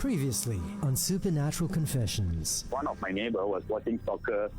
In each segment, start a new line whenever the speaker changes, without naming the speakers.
Previously on Supernatural Confessions.
One of my neighbor was watching soccer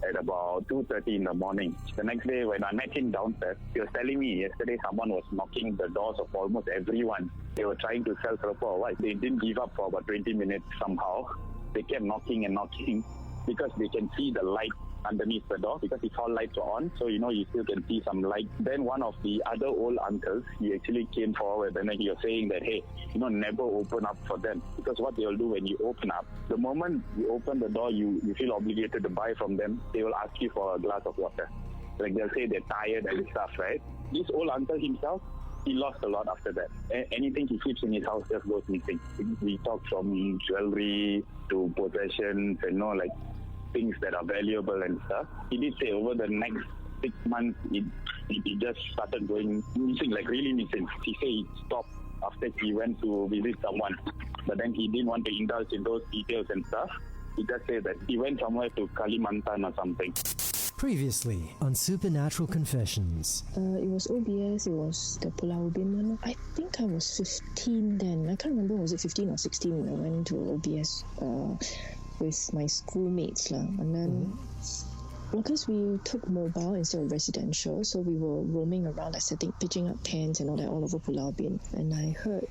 at about 2:30 in the morning. The next day when I met him downstairs, he was telling me yesterday someone was knocking the doors of almost everyone. They were trying to sell keropok or what. They didn't give up for about 20 minutes somehow. They kept knocking and knocking because they can see the light underneath the door, because it's all lights are on, so you still can see some light. Then one of the other old uncles, he actually came forward and then he was saying that, hey, never open up for them, because what they'll do when you open up, the moment you open the door, you feel obligated to buy from them. They will ask you for a glass of water. Like they'll say they're tired and stuff, right? This old uncle himself, he lost a lot after that. Anything he keeps in his house just goes missing. We talk from jewelry to possessions and things that are valuable and stuff. He did say over the next 6 months, it just started going missing, like really missing. He said he stopped after he went to visit someone, but then he didn't want to indulge in those details and stuff. He just said that he went somewhere to Kalimantan or something.
Previously on Supernatural Confessions.
It was OBS, it was the Pulau Ubin one. I think I was 15 then. I can't remember, was it 15 or 16 when I went to OBS with my schoolmates. And then, because we took mobile instead of residential, so we were roaming around, pitching up tents and all that all over Pulau Ubin. And I heard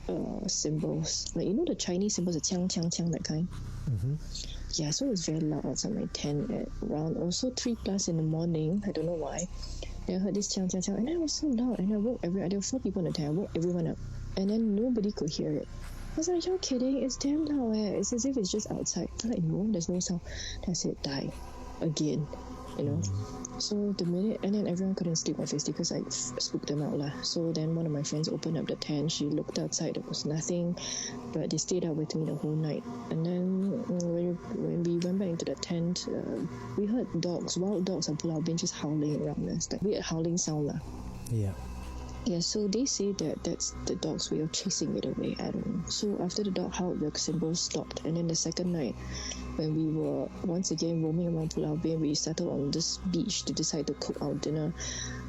symbols, the Chinese symbols, the chiang, chiang, chiang, that kind.
Mm-hmm.
Yeah, so it was very loud outside my tent at around also 3+ in the morning. I don't know why. Then I heard this chiang, chiang, chiang, and it was so loud. And I woke there were 4 people in the tent. I woke everyone up, and then nobody could hear it. I was like, you're kidding? It's damn loud. It's as if it's just outside. I'm like, no, there's no sound. Then I said, die again. So the minute, and then everyone couldn't sleep obviously because I spooked them out lah. So then one of my friends opened up the tent. She looked outside, there was nothing, but they stayed out with me the whole night. And then when we went back into the tent, we heard dogs, wild dogs on Pulau Ubin just howling around us, like weird howling sound lah. Yeah, so they say that that's the dog's way of chasing it away. I don't know. So after the dog howled, the symbols stopped. And then the second night, when we were once again roaming around Pulau Ubin, we settled on this beach to decide to cook our dinner.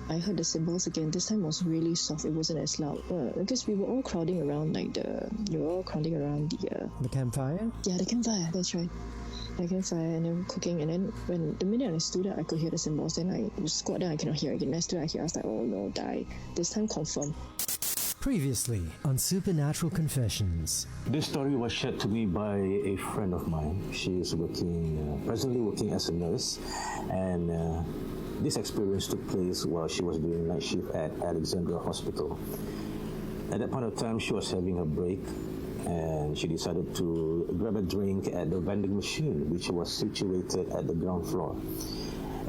I heard the symbols again. This time was really soft. It wasn't as loud because we were all crowding around the
campfire.
Yeah, the campfire. That's right. The campfire, and then cooking. And then the minute I stood up, I could hear the symbols. Then I squat down, I cannot hear again. Then I stood up, I was like, oh no, die. This time confirm.
Previously on Supernatural Confessions.
This story was shared to me by a friend of mine. She is presently working as a nurse, and this experience took place while she was doing night shift at Alexandra Hospital. At that point of time, she was having a break, and she decided to grab a drink at the vending machine, which was situated at the ground floor.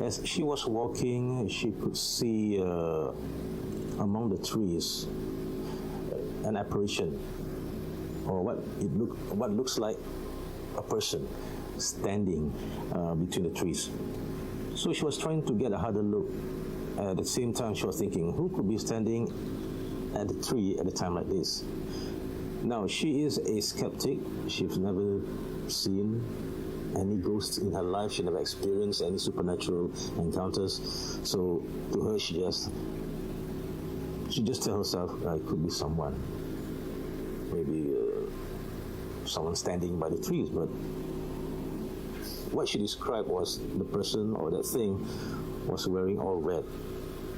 As she was walking, she could see among the trees an apparition, or what looks like a person standing between the trees. So she was trying to get a harder look. At the same time, she was thinking, who could be standing at the tree at a time like this? Now, she is a skeptic. She's never seen any ghosts in her life. She never experienced any supernatural encounters. So to her, she just tells herself, it could be someone. Maybe someone standing by the trees. But what she described was the person or that thing was wearing all red.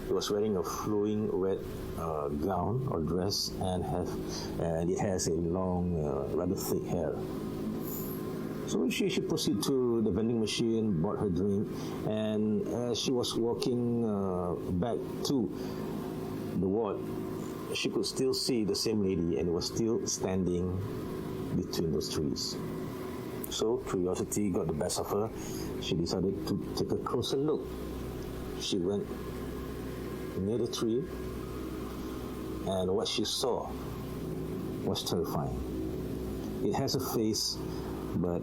He was wearing a flowing red gown or dress, and it has a long, rather thick hair. So she proceeded to the vending machine, bought her drink, and as she was walking back to the ward, she could still see the same lady, and was still standing between those trees. So curiosity got the best of her. She decided to take a closer look. She went near the tree, and what she saw was terrifying. It has a face, but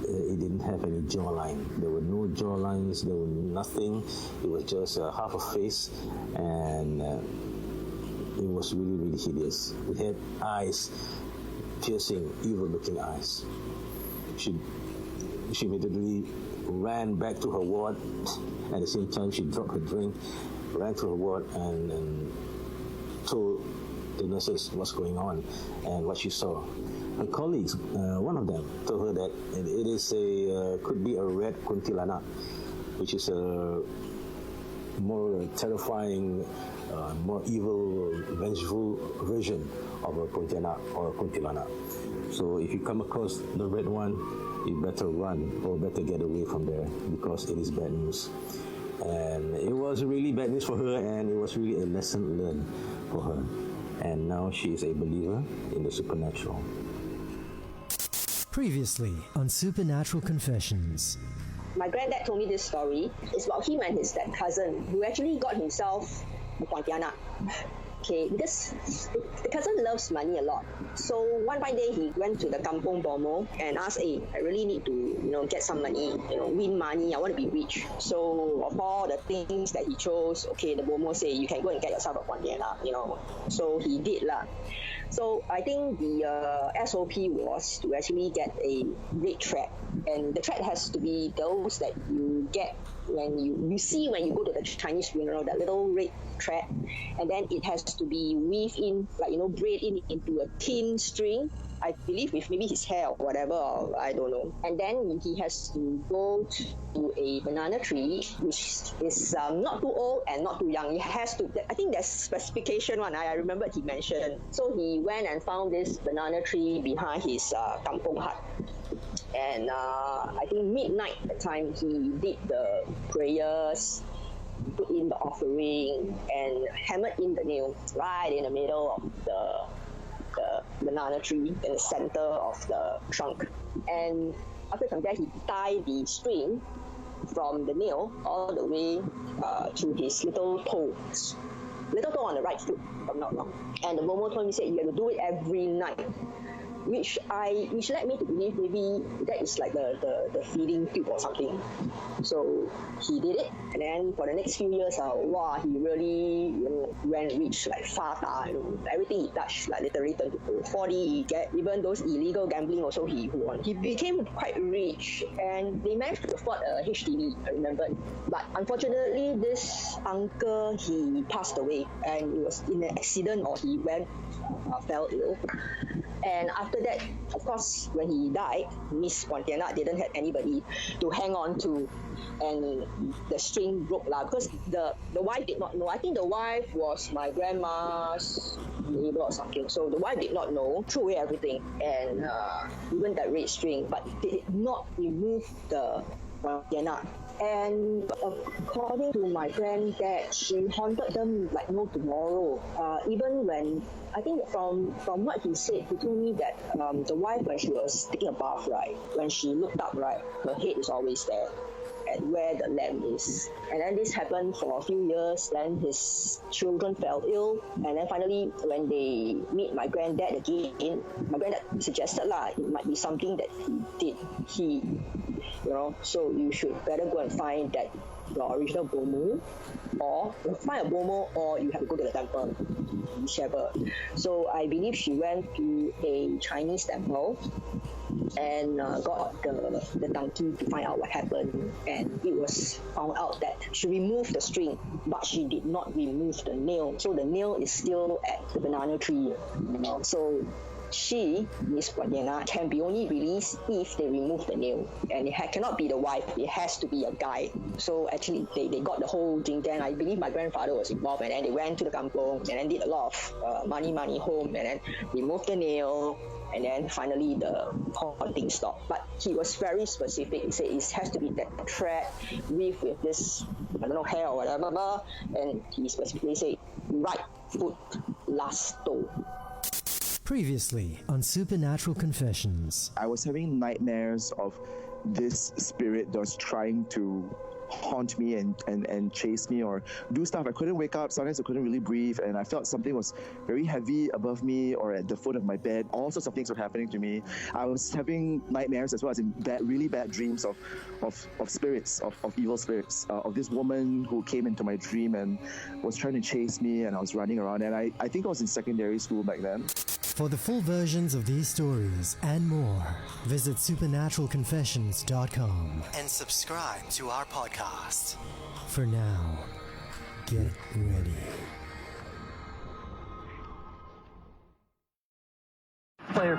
it didn't have any jawline. There were no jawlines, there was nothing. It was just half a face, and it was really, really hideous. It had eyes, piercing, evil-looking eyes. She immediately ran back to her ward. At the same time, she dropped her drink, ran to her ward, and told the nurses what's going on and what she saw. her colleagues, one of them told her that it is could be a red kuntilanak, which is a more terrifying, more evil, vengeful version of a pontianak or a kuntilanak. So if you come across the red one, you better run or better get away from there because it is bad news. And it was really bad news for her, and it was really a lesson learned for her. And now she is a believer in the supernatural.
Previously on Supernatural Confessions.
My granddad told me this story. It's about him and his step cousin who actually got himself a pontianak. Okay, because the cousin loves money a lot. So one fine day he went to the Kampong Bomo and asked, "Hey, I really need to, get some money, win money. I want to be rich." So of all the things that he chose, okay, the Bomo said, "You can go and get yourself a pontianak, So he did lah. So I think the SOP was to actually get a red thread, and the thread has to be those that you get when you see when you go to the Chinese funeral, that little red thread, and then it has to be weaved in, braid in into a thin string, I believe with maybe his hair or whatever, or I don't know. And then he has to go to a banana tree, which is not too old and not too young. It has to, I think there's specification one, I remember he mentioned. So he went and found this banana tree behind his kampong hut. And I think midnight at the time, he did the prayers, put in the offering, and hammered in the nail right in the middle of the banana tree in the center of the trunk. And after some time, he tied the string from the nail all the way to his little toe on the right foot, if I'm not wrong. And the Momo told me, said, you have to do it every night, which led me to believe maybe that is like the feeding tube or something. So he did it, and then for the next few years, he really went rich, like fata, everything he touched, like literally turned to gold. 40, he get even those illegal gambling also he won. He became quite rich, and they managed to afford a HDB, I remember. But unfortunately, this uncle, he passed away, and it was in an accident, or he fell ill. And after that, of course, when he died, Miss Pontianak didn't have anybody to hang on to, and the string broke lah. Because the wife did not know. I think the wife was my grandma's neighbor or something. So the wife did not know, threw away everything, and even that red string, but did not remove the Pontianak. And according to my granddad, she haunted them like no tomorrow. Even when, I think from what he said, he told me that the wife, when she was taking a bath, right, when she looked up, right, her head is always there at where the lamp is. And then this happened for a few years. Then his children fell ill, and then finally when they meet my granddad again, my granddad suggested it might be something that he did. So you should better go and find that your original Bomo, or find a Bomo, or you have to go to the temple, whichever. So I believe she went to a Chinese temple and got the donkey to find out what happened, and it was found out that she removed the string, but she did not remove the nail. So the nail is still at the banana tree. So she, Miss Pontianak, can be only released if they remove the nail, and it cannot be the wife. It has to be a guy. So actually, they got the whole thing. Then I believe my grandfather was involved, and then they went to the kampong and then did a lot of money home, and then removed the nail, and then finally the haunting stopped. But he was very specific. He said it has to be that thread weaved with this, I don't know, hair or whatever, and he specifically said right foot, last toe.
Previously on Supernatural Confessions.
I was having nightmares of this spirit that was trying to haunt me and chase me or do stuff. I couldn't wake up. Sometimes I couldn't really breathe, and I felt something was very heavy above me or at the foot of my bed. All sorts of things were happening to me. I was having nightmares as well as in really bad dreams of spirits, of evil spirits, of this woman who came into my dream and was trying to chase me, and I was running around, and I think I was in secondary school back then.
For the full versions of these stories and more, visit supernaturalconfessions.com and subscribe to our podcast. For now, get ready.
Is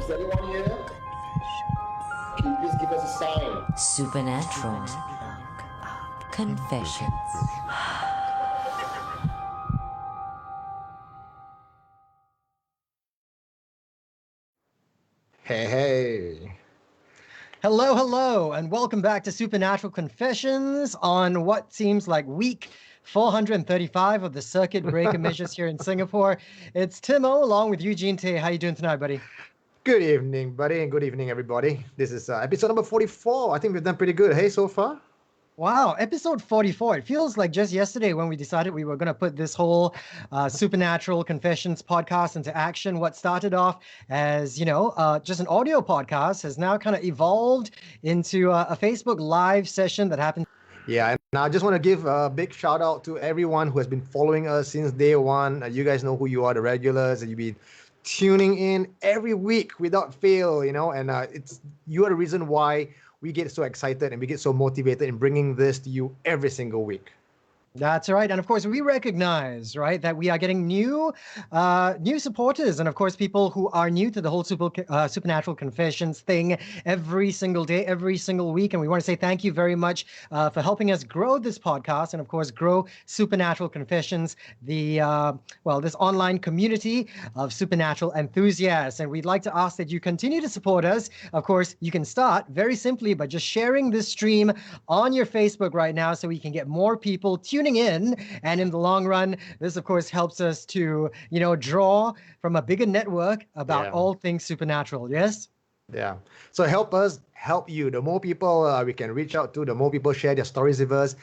anyone here? Can you please give us a sign?
Supernatural Confessions.
Hey.
Hello, hello, and welcome back to Supernatural Confessions on what seems like week 435 of the circuit breaker measures here in Singapore. It's Timo along with Eugene Tay. How you doing tonight, buddy?
Good evening, buddy, and good evening, everybody. This is episode number 44. I think we've done pretty good, hey, so far?
Wow, episode 44. It feels like just yesterday when we decided we were going to put this whole Supernatural Confessions podcast into action. What started off as, just an audio podcast has now kind of evolved into a Facebook Live session that happened.
Yeah, and I just want to give a big shout out to everyone who has been following us since day one. You guys know who you are, the regulars, and you've been tuning in every week without fail, and you are the reason why we get so excited and we get so motivated in bringing this to you every single week.
That's right. And of course, we recognize, right, that we are getting new supporters. And of course, people who are new to the whole Supernatural Confessions thing every single day, every single week. And we want to say thank you very much for helping us grow this podcast and, of course, grow Supernatural Confessions, this online community of supernatural enthusiasts. And we'd like to ask that you continue to support us. Of course, you can start very simply by just sharing this stream on your Facebook right now so we can get more people tuning in, and in the long run, this of course helps us to, draw from a bigger network about all things supernatural. Yes?
Yeah. So help us help you. The more people we can reach out to, the more people share their stories with us.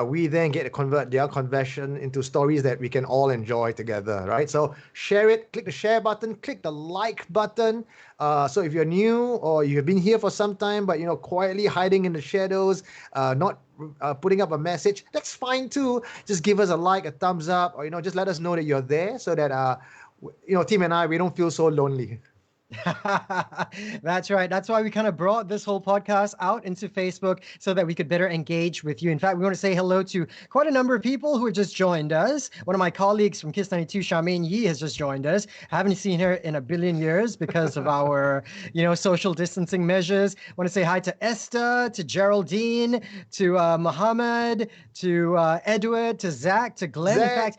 We then get to convert their confession into stories that we can all enjoy together, right? So share it, click the share button, click the like button. So if you're new or you've been here for some time, but, quietly hiding in the shadows, not putting up a message, that's fine too. Just give us a like, a thumbs up, or, just let us know that you're there so that, Tim and I, we don't feel so lonely.
That's right. That's why we kind of brought this whole podcast out into Facebook so that we could better engage with you. In fact, we want to say hello to quite a number of people who have just joined us. One of my colleagues from KISS 92, Charmaine Yee, has just joined us. I haven't seen her in a billion years because of our, social distancing measures. I want to say hi to Esther, to Geraldine, to Mohammed, to Edward, to Zach, to Glenn. In fact,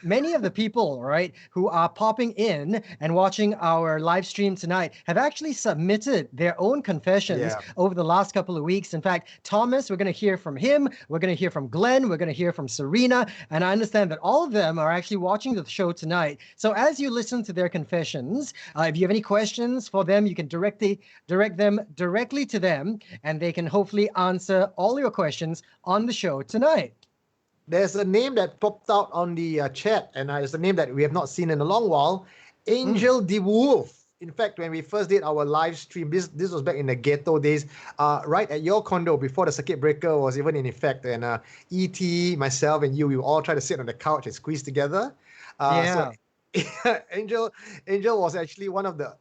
many of the people, right, who are popping in and watching our live stream tonight have actually submitted their own confessions over the last couple of weeks. In fact, Thomas, we're going to hear from him. We're going to hear from Glenn. We're going to hear from Serena. And I understand that all of them are actually watching the show tonight. So as you listen to their confessions, if you have any questions for them, you can direct them directly to them, and they can hopefully answer all your questions on the show tonight.
There's a name that popped out on the chat, and it's a name that we have not seen in a long while. Angel the Wolf. In fact, when we first did our live stream, this was back in the ghetto days, right at your condo before the circuit breaker was even in effect. And E.T., myself, and you, we all tried to sit on the couch and squeeze together. So Angel was actually one of the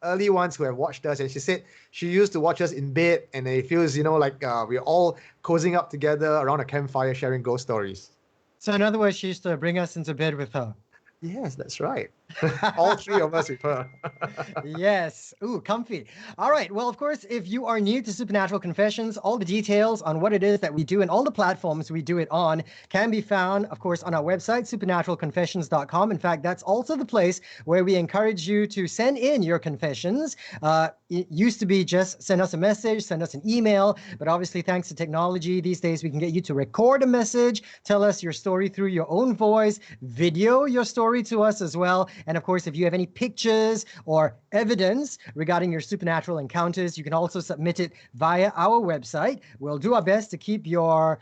early ones who have watched us, and she said she used to watch us in bed, and it feels, like we're all cozying up together around a campfire sharing ghost stories.
So in other words, she used to bring us into bed with her.
Yes, that's right. All three of us with her.
Yes. Ooh, comfy. All right. Well, of course, if you are new to Supernatural Confessions, all the details on what it is that we do and all the platforms we do it on can be found, of course, on our website, supernaturalconfessions.com. In fact, that's also the place where we encourage you to send in your confessions. It used to be just send us a message, send us an email, but obviously, thanks to technology, these days we can get you to record a message, tell us your story through your own voice, video your story to us as well. And of course, if you have any pictures or evidence regarding your supernatural encounters, you can also submit it via our website. We'll do our best to keep your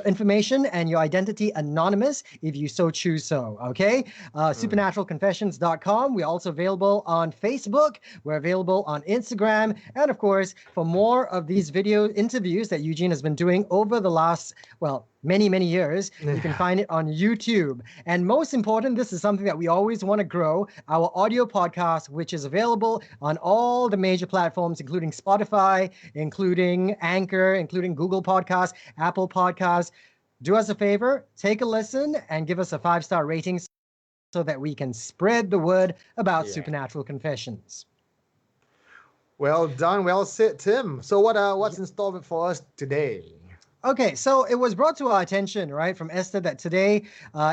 information and your identity anonymous if you so choose so, okay? Supernaturalconfessions.com. We're also available on Facebook. We're available on Instagram. And of course, for more of these video interviews that Eugene has been doing over the last, many, many years, you can find it on YouTube. And most important, this is something that we always want to grow, our audio podcast, which is available on all the major platforms, including Spotify, including Anchor, including Google Podcasts, Apple Podcasts, do us a favor, take a listen and give us a 5-star rating so that we can spread the word about Supernatural Confessions.
Well done, well said, Tim. So what's in store for us today?
Okay, so it was brought to our attention, right, from Esther that today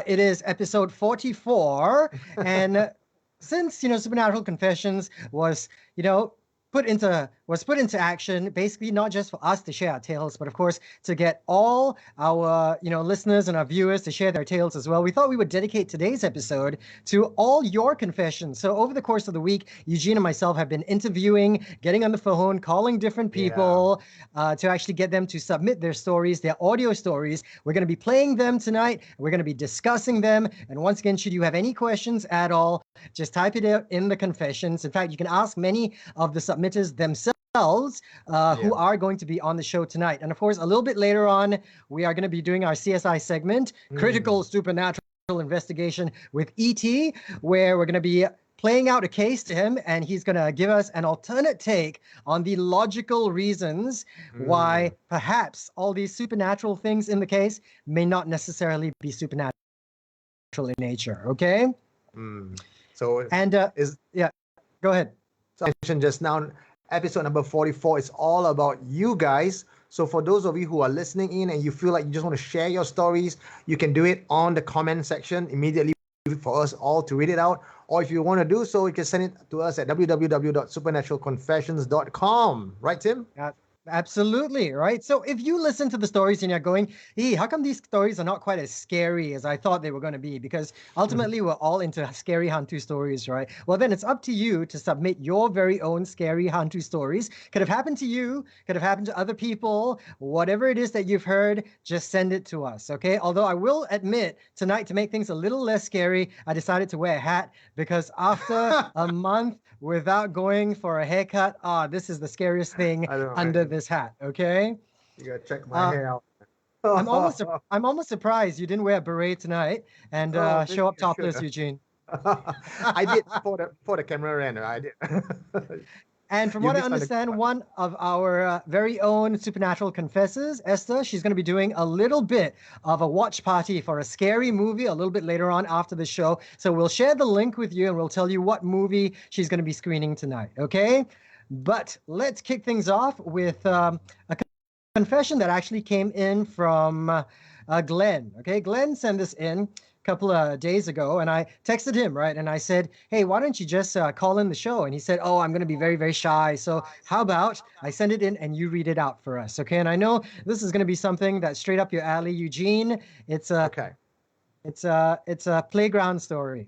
it is episode 44, and since Supernatural Confessions was put into action, basically not just for us to share our tales, but of course to get all our listeners and our viewers to share their tales as well. We thought we would dedicate today's episode to all your confessions. So over the course of the week, Eugene and myself have been interviewing, getting on the phone, calling different people to actually get them to submit their stories, their audio stories. We're going to be playing them tonight. We're going to be discussing them. And once again, should you have any questions at all, just type it out in the confessions. In fact, you can ask many of the submitters themselves who are going to be on the show tonight. And of course, a little bit later on, we are going to be doing our CSI segment, Critical Supernatural Investigation with E.T., where we're going to be playing out a case to him, and he's going to give us an alternate take on the logical reasons why perhaps all these supernatural things in the case may not necessarily be supernatural in nature. Okay?
So
go ahead.
So I mentioned just now, episode number 44 is all about you guys. So for those of you who are listening in and you feel like you just want to share your stories, you can do it on the comment section immediately for us all to read it out. Or if you want to do so, you can send it to us at www.supernaturalconfessions.com. Right, Tim?
Absolutely, right? So if you listen to the stories and you're going, hey, how come these stories are not quite as scary as I thought they were going to be? Because ultimately we're all into scary Hantu stories, right? Well, then it's up to you to submit your very own scary Hantu stories. Could have happened to you, could have happened to other people, whatever it is that you've heard, just send it to us, okay? Although I will admit, tonight, to make things a little less scary, I decided to wear a hat because after a month without going for a haircut, this is the scariest thing under this hat, okay?
You gotta check my hair out.
I'm almost surprised you didn't wear a beret tonight and show up topless, Eugene.
I did for the camera ran. I did.
And from what I understand, one of our very own Supernatural confessors, Esther, she's going to be doing a little bit of a watch party for a scary movie a little bit later on after the show. So we'll share the link with you and we'll tell you what movie she's going to be screening tonight, okay? But let's kick things off with a confession that actually came in from Glenn, okay? Glenn sent this in couple of days ago, and I texted him, right? And I said, hey, why don't you just call in the show? And he said, oh, I'm going to be very, very shy. So how about I send it in and you read it out for us, okay? And I know this is going to be something that's straight up your alley, Eugene. It's a playground story.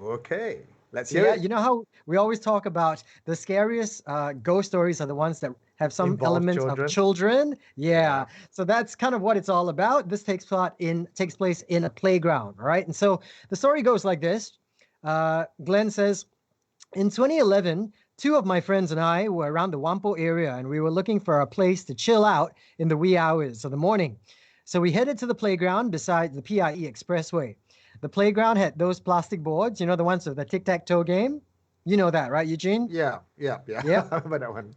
Okay, let's hear it.
You know how we always talk about the scariest ghost stories are the ones that have some elements of children. Yeah. So that's kind of what it's all about. This takes place in a playground, right? And so the story goes like this. Glenn says, in 2011, 2 of my friends and I were around the Wampo area and we were looking for a place to chill out in the wee hours of the morning. So we headed to the playground beside the PIE Expressway. The playground had those plastic boards, the ones with the tic-tac-toe game. You know that, right, Eugene?
Yeah. I remember that one.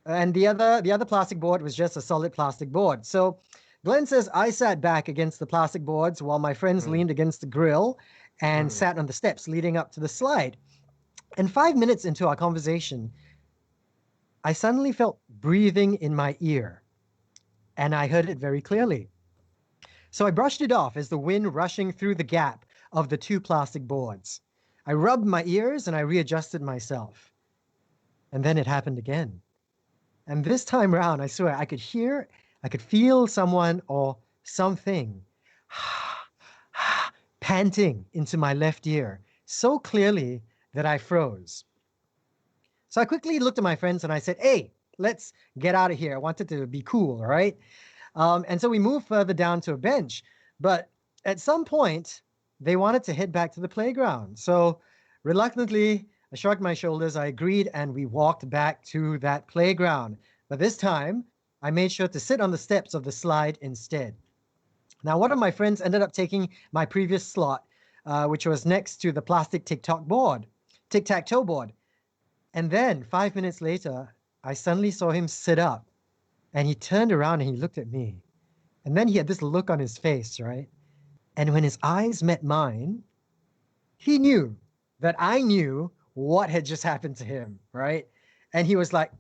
And the other plastic board was just a solid plastic board. So Glenn says I sat back against the plastic boards while my friends leaned against the grill and sat on the steps leading up to the slide. And 5 minutes into our conversation, I suddenly felt breathing in my ear, and I heard it very clearly. So I brushed it off as the wind rushing through the gap of the 2 plastic boards. I rubbed my ears and I readjusted myself. And then it happened again. And this time around, I swear, I could feel someone or something panting into my left ear so clearly that I froze. So I quickly looked at my friends and I said, hey, let's get out of here. I wanted to be cool, right? And so we moved further down to a bench. But at some point, they wanted to head back to the playground. So reluctantly, I shrugged my shoulders, I agreed, and we walked back to that playground. But this time, I made sure to sit on the steps of the slide instead. Now, one of my friends ended up taking my previous slot, which was next to the plastic tic-tac-toe board. And then 5 minutes later, I suddenly saw him sit up, and he turned around and he looked at me. And then he had this look on his face, right? And when his eyes met mine, he knew that I knew what had just happened to him, right? And he was like,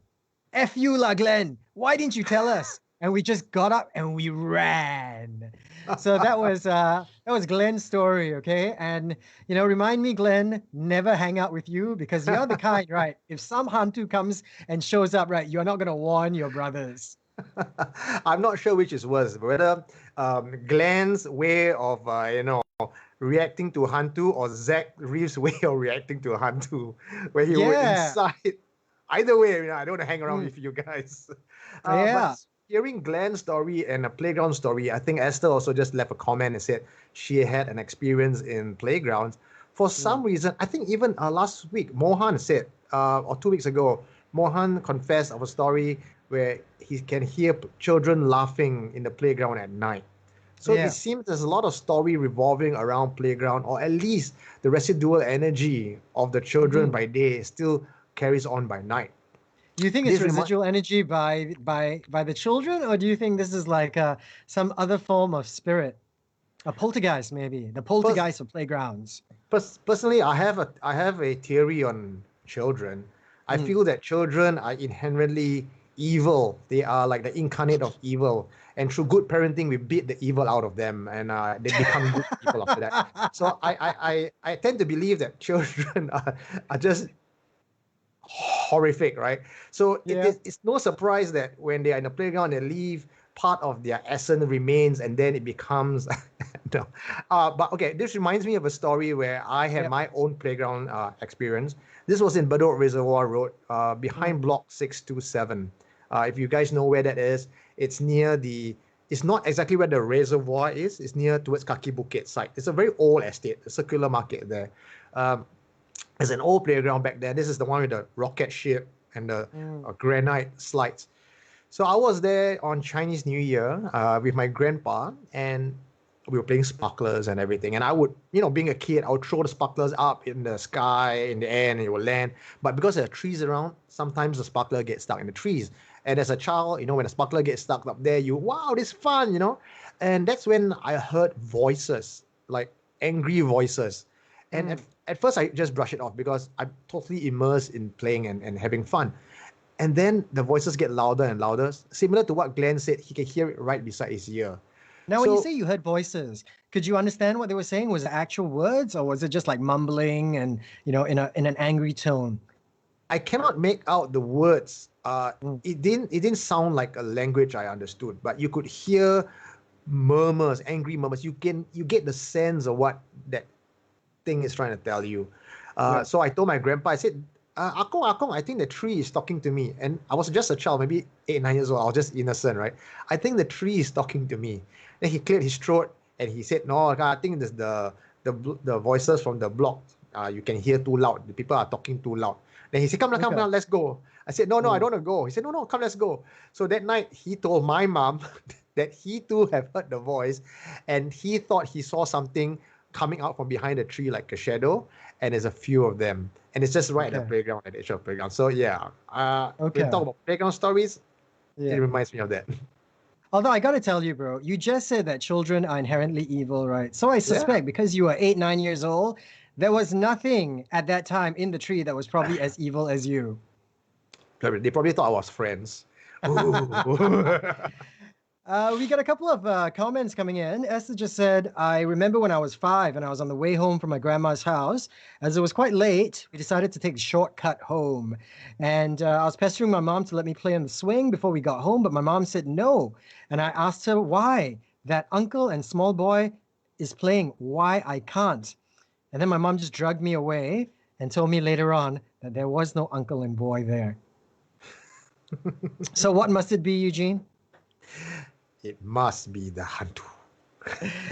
F you lah, Glenn. Why didn't you tell us? And we just got up and we ran. So that was Glenn's story, okay? And remind me, Glenn, never hang out with you because you're the kind, right? If some hantu comes and shows up, right, you're not gonna warn your brothers.
I'm not sure which is worse, whether Glenn's way of reacting to hantu or Zach Reeves' way of reacting to hantu, where he would incite. Either way, I don't want to hang around with you guys. But hearing Glenn's story and a playground story, I think Esther also just left a comment and said she had an experience in playgrounds. For some reason, I think even last week, Mohan said, or 2 weeks ago, Mohan confessed of a story where he can hear children laughing in the playground at night. So it seems there's a lot of story revolving around playground, or at least the residual energy of the children by day still carries on by night.
Do you think it's residual energy by the children, or do you think this is like some other form of spirit, a poltergeist maybe, the poltergeist of playgrounds?
Personally, I have a theory on children. I feel that children are inherently evil. They are like the incarnate of evil, and through good parenting, we beat the evil out of them, and they become good people after that. So I tend to believe that children are just horrific, right? So it's no surprise that when they are in the playground, they leave part of their essence remains, and then it becomes but okay, this reminds me of a story where I had my own playground experience. This was in Bedok Reservoir Road, behind block 627. If you guys know where that is, it's near it's not exactly where the reservoir is. It's near towards Kaki Bukit side. It's a very old estate, a circular market there. It's an old playground back then. This is the one with the rocket ship and the granite slides. So I was there on Chinese New Year with my grandpa, and we were playing sparklers and everything. And I would, being a kid, I would throw the sparklers up in the sky, in the air, and it would land. But because there are trees around, sometimes the sparkler gets stuck in the trees. And as a child, when a sparkler gets stuck up there, wow, this is fun, And that's when I heard voices, like angry voices. And at first, I just brush it off because I'm totally immersed in playing and having fun. And then the voices get louder and louder, similar to what Glenn said. He can hear it right beside his ear.
Now, when you say you heard voices, could you understand what they were saying? Was it actual words, or was it just like mumbling and in an angry tone?
I cannot make out the words. It didn't sound like a language I understood, but you could hear murmurs, angry murmurs. You get the sense of what that thing is trying to tell you. So I told my grandpa, I said, Akong, I think the tree is talking to me. And I was just a child, maybe 8, 9 years old. I was just innocent, right? I think the tree is talking to me. Then he cleared his throat and he said, no, I think there's the voices from the block. You can hear too loud. The people are talking too loud. Then he said, come on, let's go. I said, no, I don't want to go. He said, no, come, let's go. So that night, he told my mom that he too have heard the voice, and he thought he saw something coming out from behind the tree like a shadow, and there's a few of them. And it's just right at the playground, at the edge of the playground. So yeah, when you talk about playground stories, it reminds me of that.
Although I got to tell you, bro, you just said that children are inherently evil, right? So I suspect because you were 8, 9 years old, there was nothing at that time in the tree that was probably as evil as you.
They probably thought I was friends.
We got a couple of comments coming in. Esther just said, I remember when I was 5 and I was on the way home from my grandma's house. As it was quite late, we decided to take the shortcut home. And I was pestering my mom to let me play on the swing before we got home, but my mom said no. And I asked her why. That uncle and small boy is playing, why I can't. And then my mom just dragged me away and told me later on that there was no uncle and boy there. So what must it be, Eugene?
It must be the hantu.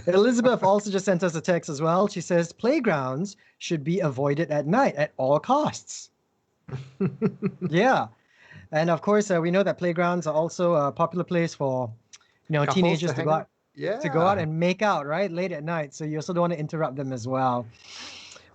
Elizabeth also just sent us a text as well. She says, playgrounds should be avoided at night at all costs. Yeah. And of course, we know that playgrounds are also a popular place for, teenagers to go out and make out, right? Late at night. So you also don't want to interrupt them as well.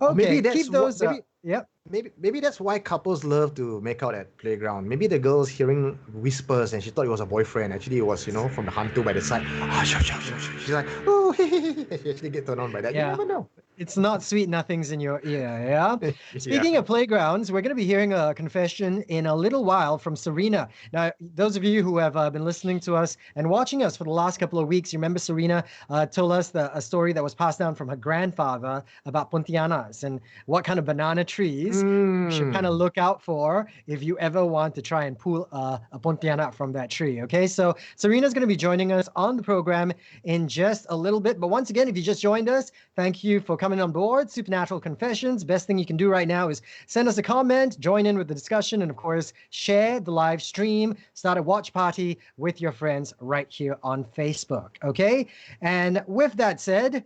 Okay,
maybe that's
keep those.
Yep. Maybe that's why couples love to make out at playground. Maybe the girl's hearing whispers and she thought it was a boyfriend. Actually, it was, from the hantu by the side. She's like, oh, she actually get turned on by that.
Yeah.
You never know.
It's not sweet nothings in your ear, yeah? Speaking
Yeah.
of playgrounds, we're going to be hearing a confession in a little while from Serena. Now, those of you who have been listening to us and watching us for the last couple of weeks, you remember Serena told us a story that was passed down from her grandfather about Pontianas and what kind of banana trees you should kind of look out for if you ever want to try and pull a Pontiana from that tree, okay? So Serena's going to be joining us on the program in just a little bit. But once again, if you just joined us, thank you for coming on board. Supernatural Confessions. Best thing you can do right now is send us a comment, join in with the discussion, and of course, share the live stream, start a watch party with your friends right here on Facebook, okay? And with that said,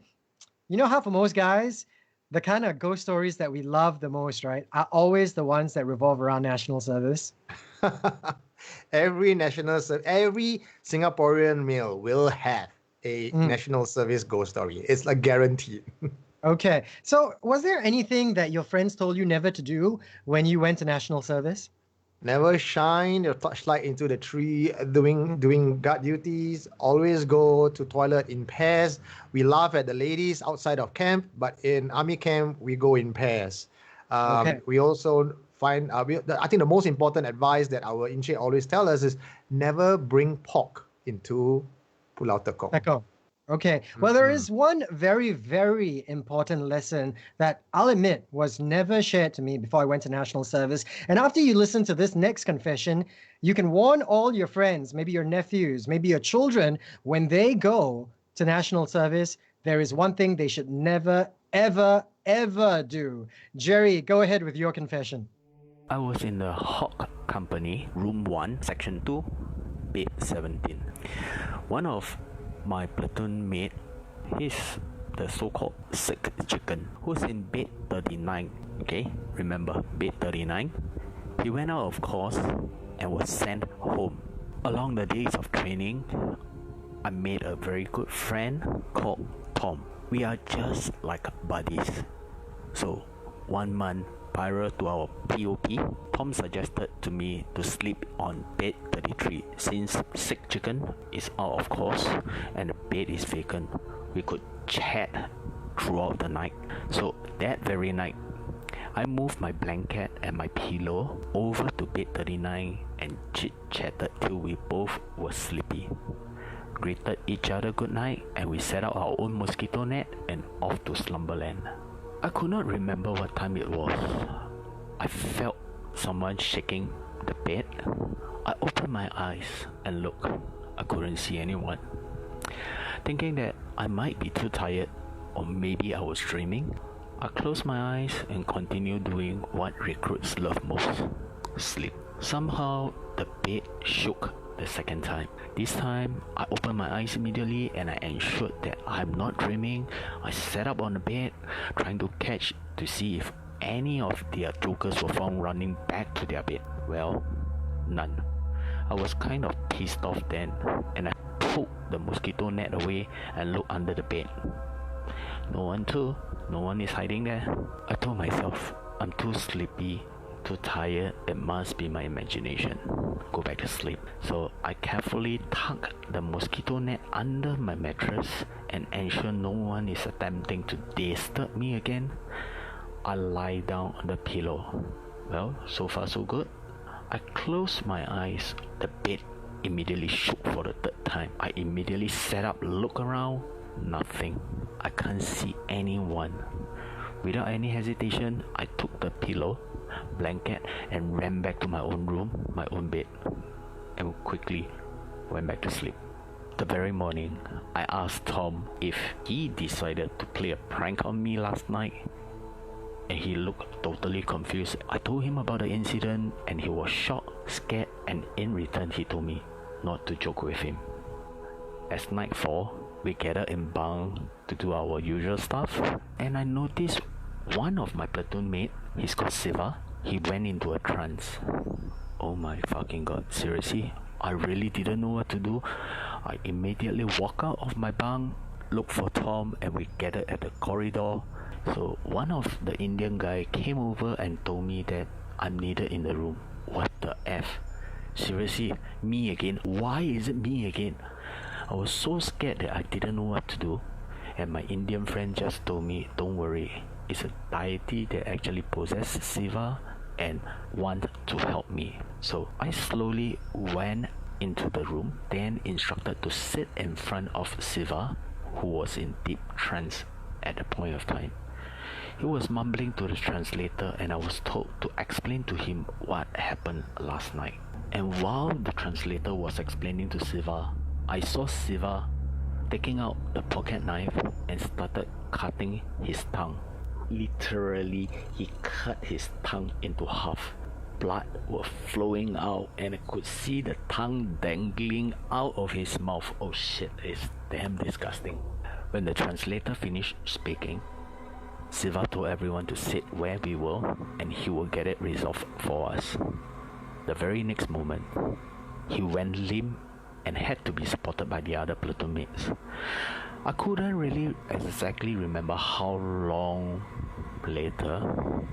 you know how for most guys, the kind of ghost stories that we love the most, right, are always the ones that revolve around national service.
Every Singaporean male will have a national service ghost story. It's like guaranteed.
Okay. So was there anything that your friends told you never to do when you went to national service?
Never shine your flashlight into the tree doing guard duties. Always go to toilet in pairs. We laugh at the ladies outside of camp, but in army camp, we go in pairs.
Okay.
We also find, I think the most important advice that our Inche always tell us is never bring pork into Pulau Tekong.
Tekong. Okay. Well, there is one very, very important lesson that I'll admit was never shared to me before I went to national service. And after you listen to this next confession, you can warn all your friends, maybe your nephews, maybe your children, when they go to national service, there is one thing they should never, ever, ever do. Jerry, go ahead with your confession.
I was in the Hawk Company, Room 1, Section 2, Bed 17. One of my platoon mate, he's the so-called sick chicken, who's in bed 39, okay? Remember, bed 39? He went out of course and was sent home. Along the days of training, I made a very good friend called Tom. We are just like buddies. So, 1 month prior to our POP, Tom suggested to me to sleep on bed 33. Since sick chicken is out of course and the bed is vacant, we could chat throughout the night. So that very night, I moved my blanket and my pillow over to bed 39 and chit-chatted till we both were sleepy. Greeted each other good night and we set out our own mosquito net and off to slumberland. I could not remember what time it was. I felt someone shaking the bed. I opened my eyes and looked. I couldn't see anyone. Thinking that I might be too tired or maybe I was dreaming, I closed my eyes and continued doing what recruits love most: sleep. Somehow the bed shook the second time. This time, I opened my eyes immediately and I ensured that I'm not dreaming. I sat up on the bed, trying to catch to see if any of their jokers were found running back to their bed. Well, none. I was kind of pissed off then, and I pulled the mosquito net away and looked under the bed. No one is hiding there. I told myself, I'm too sleepy, too tired, it must be my imagination. Go back to sleep. So I carefully tucked the mosquito net under my mattress and ensure no one is attempting to disturb me again. I lie down on the pillow. Well, so far so good. I closed my eyes. The bed immediately shook for the third time. I immediately sat up, looked around. Nothing. I can't see anyone. Without any hesitation, I took the pillow, blanket and ran back to my own room, my own bed, and quickly went back to sleep. The very morning, I asked Tom if he decided to play a prank on me last night, and he looked totally confused. I told him about the incident and he was shocked, scared, and in return he told me not to joke with him. As night fall, we gathered in bunk to do our usual stuff, and I noticed one of my platoon mate, he's called Siva, he went into a trance. Oh my fucking god, seriously? I really didn't know what to do. I immediately walked out of my bunk, looked for Tom, and we gathered at the corridor. So one of the Indian guy came over and told me that I'm needed in the room. What the F? Seriously, me again? Why is it me again? I was so scared that I didn't know what to do. And my Indian friend just told me, don't worry, it's a deity that actually possesses Shiva and want to help me. So I slowly went into the room, then instructed to sit in front of Shiva, who was in deep trance at the point of time. He was mumbling to the translator, and I was told to explain to him what happened last night. And while the translator was explaining to Shiva, I saw Shiva taking out the pocket knife and started cutting his tongue. Literally, he cut his tongue into half. Blood was flowing out, and I could see the tongue dangling out of his mouth. Oh shit, it's damn disgusting. When the translator finished speaking, Shiva told everyone to sit where we were and he will get it resolved for us. The very next moment, he went limp and had to be supported by the other platoon mates. I couldn't really exactly remember how long later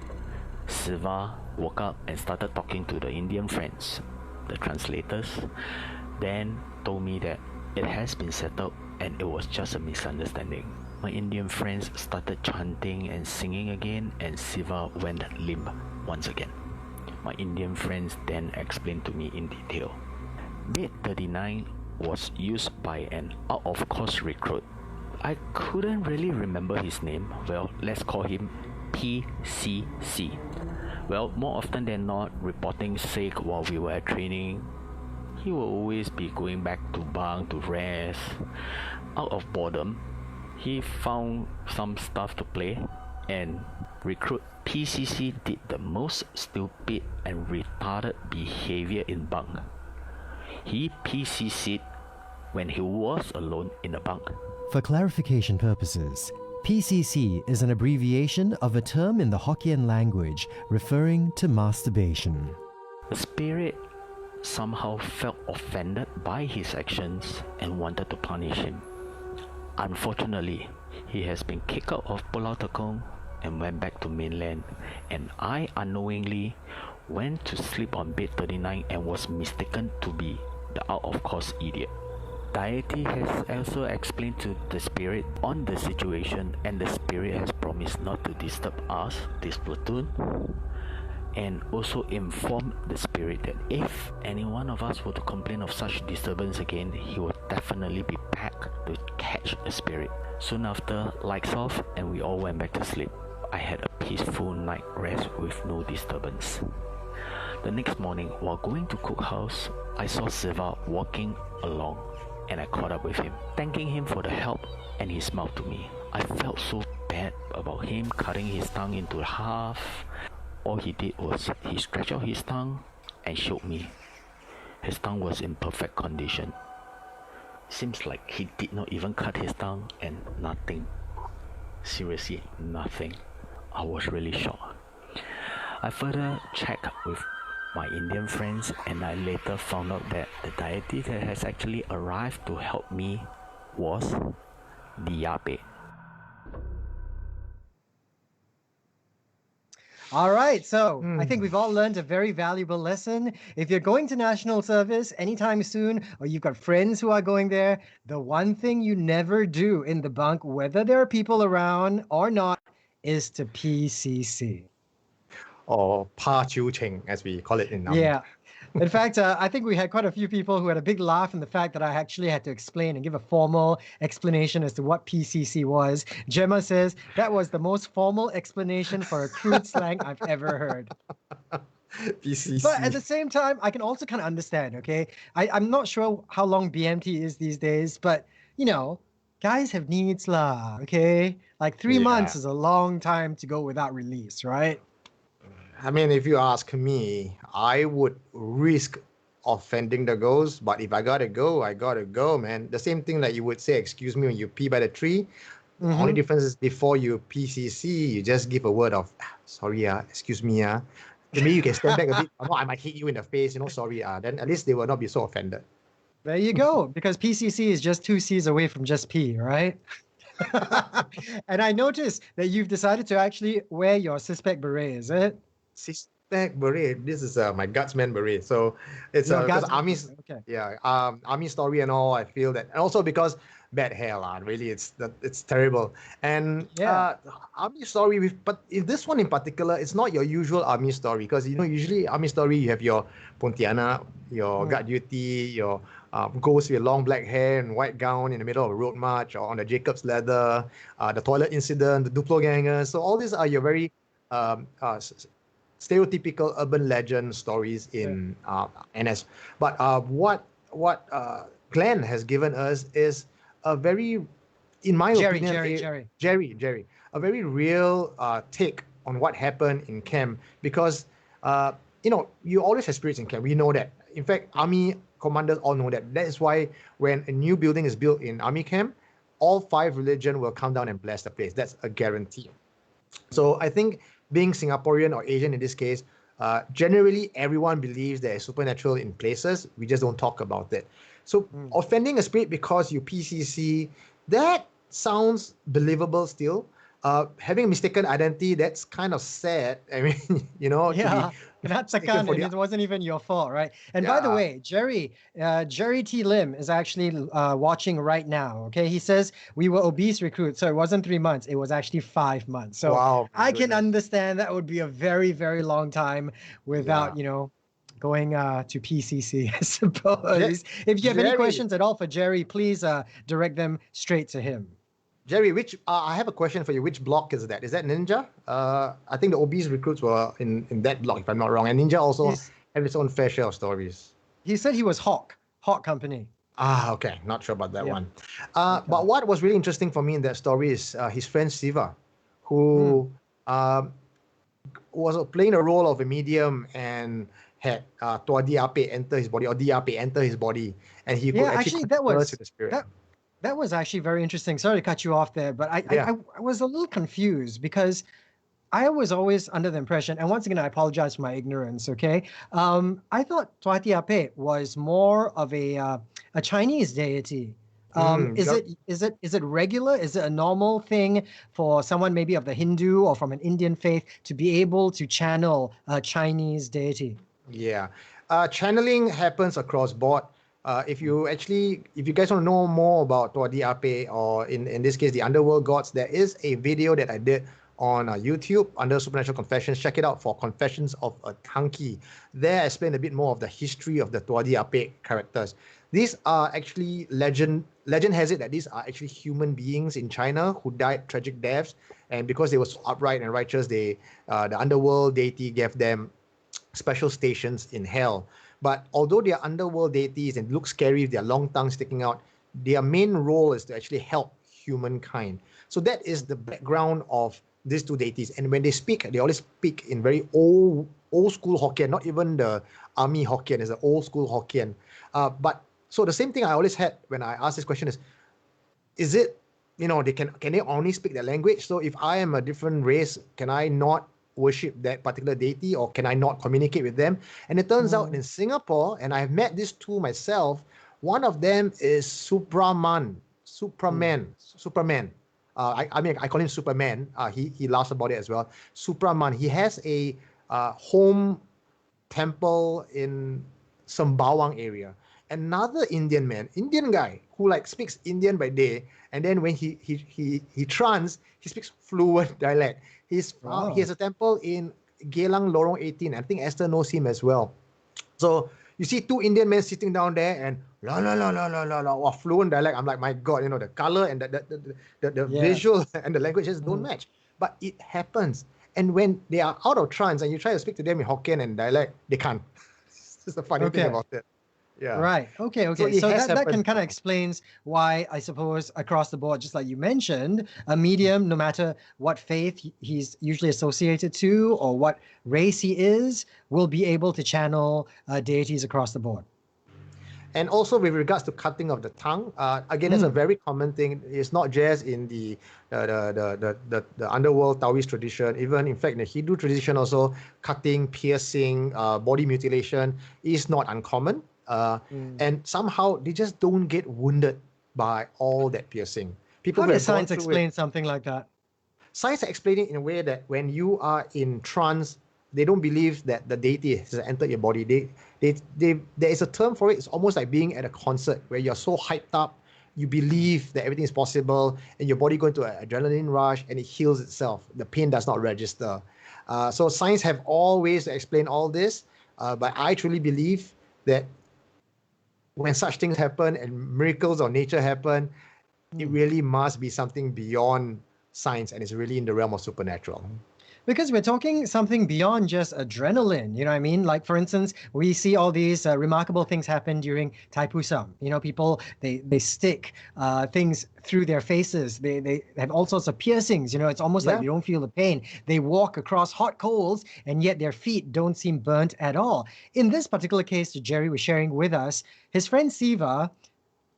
Shiva woke up and started talking to the Indian friends, the translators, then told me that it has been settled and it was just a misunderstanding. My Indian friends started chanting and singing again, and Shiva went limp once again. My Indian friends then explained to me in detail. Bed 39 was used by an out-of-course recruit. I couldn't really remember his name. Well, let's call him PCC. Well, more often than not, reporting sick while we were at training. He will always be going back to bunk to rest. Out of boredom, he found some stuff to play, and recruit PCC did the most stupid and retarded behavior in bunk. He PCC'd when he was alone in a bunk.
For clarification purposes, PCC is an abbreviation of a term in the Hokkien language referring to masturbation.
The spirit somehow felt offended by his actions and wanted to punish him. Unfortunately, he has been kicked out of Pulau Tekong and went back to mainland, and I unknowingly went to sleep on bed 39 and was mistaken to be the out-of-course idiot. Deity has also explained to the spirit on the situation, and the spirit has promised not to disturb us, this platoon, and also informed the spirit that if any one of us were to complain of such disturbance again, he will definitely be packed to catch the spirit. Soon after, lights off and we all went back to sleep. I had a peaceful night rest with no disturbance. The next morning, while going to cookhouse, I saw Shiva walking along, and I caught up with him, thanking him for the help, and he smiled to me. I felt so bad about him cutting his tongue into half. All he did was he stretched out his tongue and showed me. His tongue was in perfect condition. Seems like he did not even cut his tongue, and nothing. Seriously, nothing. I was really shocked. I further checked with my Indian friends, and I later found out that the deity that has actually arrived to help me was the Yape.
All right, so I think we've all learned a very valuable lesson. If you're going to national service anytime soon, or you've got friends who are going there, the one thing you never do in the bunk, whether there are people around or not, is to PCC.
Or Pa Chiu Ching, as we call it in
Yeah. In fact, I think we had quite a few people who had a big laugh in the fact that I actually had to explain and give a formal explanation as to what PCC was. Gemma says, that was the most formal explanation for a crude slang I've ever heard.
PCC.
But at the same time, I can also kind of understand, okay? I'm not sure how long BMT is these days, but, you know, guys have needs lah, okay? Like 3 months is a long time to go without release, right?
I mean, if you ask me, I would risk offending the ghost, but if I gotta go, I gotta go, man. The same thing that you would say, excuse me, when you pee by the tree. The only difference is before you PCC, you just give a word of, sorry, excuse me. Maybe you can stand back a bit. No, I might hit you in the face, sorry. Then at least they will not be so offended.
There you go, because PCC is just 2 C's away from just P, right? And I noticed that you've decided to actually wear your Cispec beret, is it?
Cispec beret. This is my gutsman beret. So it's
Your
because
gutsman
army,
beret, okay.
yeah, army story and all. I feel that, and also because bad hair, lah. Really, it's terrible. And
Yeah.
army story with, but in this one in particular, it's not your usual army story because usually army story you have your Pontianak, your guard duty, your ghost with long black hair and white gown in the middle of a road march or on the Jacob's ladder, the toilet incident, the Duplo gangers. So all these are your very stereotypical urban legend stories in NS. But what Glenn has given us is a very, in my opinion, Jerry, a very real take on what happened in camp because you always have spirits in camp. We know that. In fact, army commanders all know that. That is why when a new building is built in army camp, all 5 religions will come down and bless the place. That's a guarantee. So I think being Singaporean or Asian in this case, generally everyone believes there is supernatural in places. We just don't talk about it. So offending a spirit because you PCC, that sounds believable still. Having a mistaken identity, that's kind of sad. I mean,
Yeah, that's a kind of, it wasn't even your fault, right? And by the way, Jerry T. Lim is actually watching right now, okay? He says we were obese recruits, so it wasn't 3 months, it was actually 5 months. So
wow,
I can understand that would be a very, very long time without, going to PCC, I suppose. If you have any questions at all for Jerry, please direct them straight to him.
Jerry, I have a question for you. Which block is that? Is that Ninja? I think the obese recruits were in that block, if I'm not wrong. And Ninja also had its own fair share of stories.
He said he was Hawk Company.
Okay. Not sure about that one. But what was really interesting for me in that story is his friend Siva, who was playing a role of a medium and had Tua Diape enter his body, or Diape enter his body. And he could actually converse with the spirit.
That was actually very interesting. Sorry to cut you off there, but I was a little confused because I was always under the impression, and once again, I apologize for my ignorance, okay? I thought Tua Tiape was more of a Chinese deity. Is it regular? Is it a normal thing for someone maybe of the Hindu or from an Indian faith to be able to channel a Chinese deity?
Yeah. Channeling happens across board. If you guys want to know more about Tua Diape, or in this case, the underworld gods, there is a video that I did on YouTube under Supernatural Confessions. Check it out for Confessions of a Tanki. There I explain a bit more of the history of the Tua Diape characters. These are actually legend has it that these are actually human beings in China who died tragic deaths, and because they were so upright and righteous, the underworld deity gave them special stations in hell. But although they are underworld deities and look scary with their long tongues sticking out, their main role is to actually help humankind. So that is the background of these two deities. And when they speak, they always speak in very old school Hokkien, not even the army Hokkien, it's the old school Hokkien. But so the same thing I always had when I asked this question is it, can they only speak their language? So if I am a different race, can I not worship that particular deity, or can I not communicate with them? And it turns out in Singapore, and I've met these two myself, one of them is Superman. I call him Superman. He laughs about it as well. Superman. He has a home temple in Sembawang area. Another Indian guy who speaks Indian by day, and then when he trans, he speaks fluent dialect. He has a temple in Geylang Lorong 18. I think Esther knows him as well. So you see two Indian men sitting down there and fluent dialect. I'm like, my God, the color and the visual and the language just don't match. But it happens. And when they are out of trance and you try to speak to them in Hokkien and dialect, they can't. This is the funny thing about it. Yeah.
Right. Okay. So that can kind of explains why, I suppose, across the board, just like you mentioned, a medium, no matter what faith he's usually associated to or what race he is, will be able to channel deities across the board.
And also with regards to cutting of the tongue, again, that's a very common thing. It's not just in the underworld Taoist tradition. Even in fact, in the Hindu tradition also, cutting, piercing, body mutilation is not uncommon. And somehow they just don't get wounded by all that piercing. People
How
who
does
have gone
science
through
explain
it.
something like that?
Science explains it in a way that when you are in trance, they don't believe that the deity has entered your body. There is a term for it. It's almost like being at a concert where you're so hyped up, you believe that everything is possible, and your body goes into an adrenaline rush, and it heals itself. The pain does not register. So science have all ways to explain all this, but I truly believe that when such things happen and miracles of nature happen, it really must be something beyond science, and it's really in the realm of supernatural.
Because we're talking something beyond just adrenaline, you know what I mean? Like, for instance, we see all these remarkable things happen during Taipusam. You know, people, they stick things through their faces. They have all sorts of piercings. You know, it's almost like they don't feel the pain. They walk across hot coals, and yet their feet don't seem burnt at all. In this particular case that Jerry was sharing with us, his friend Siva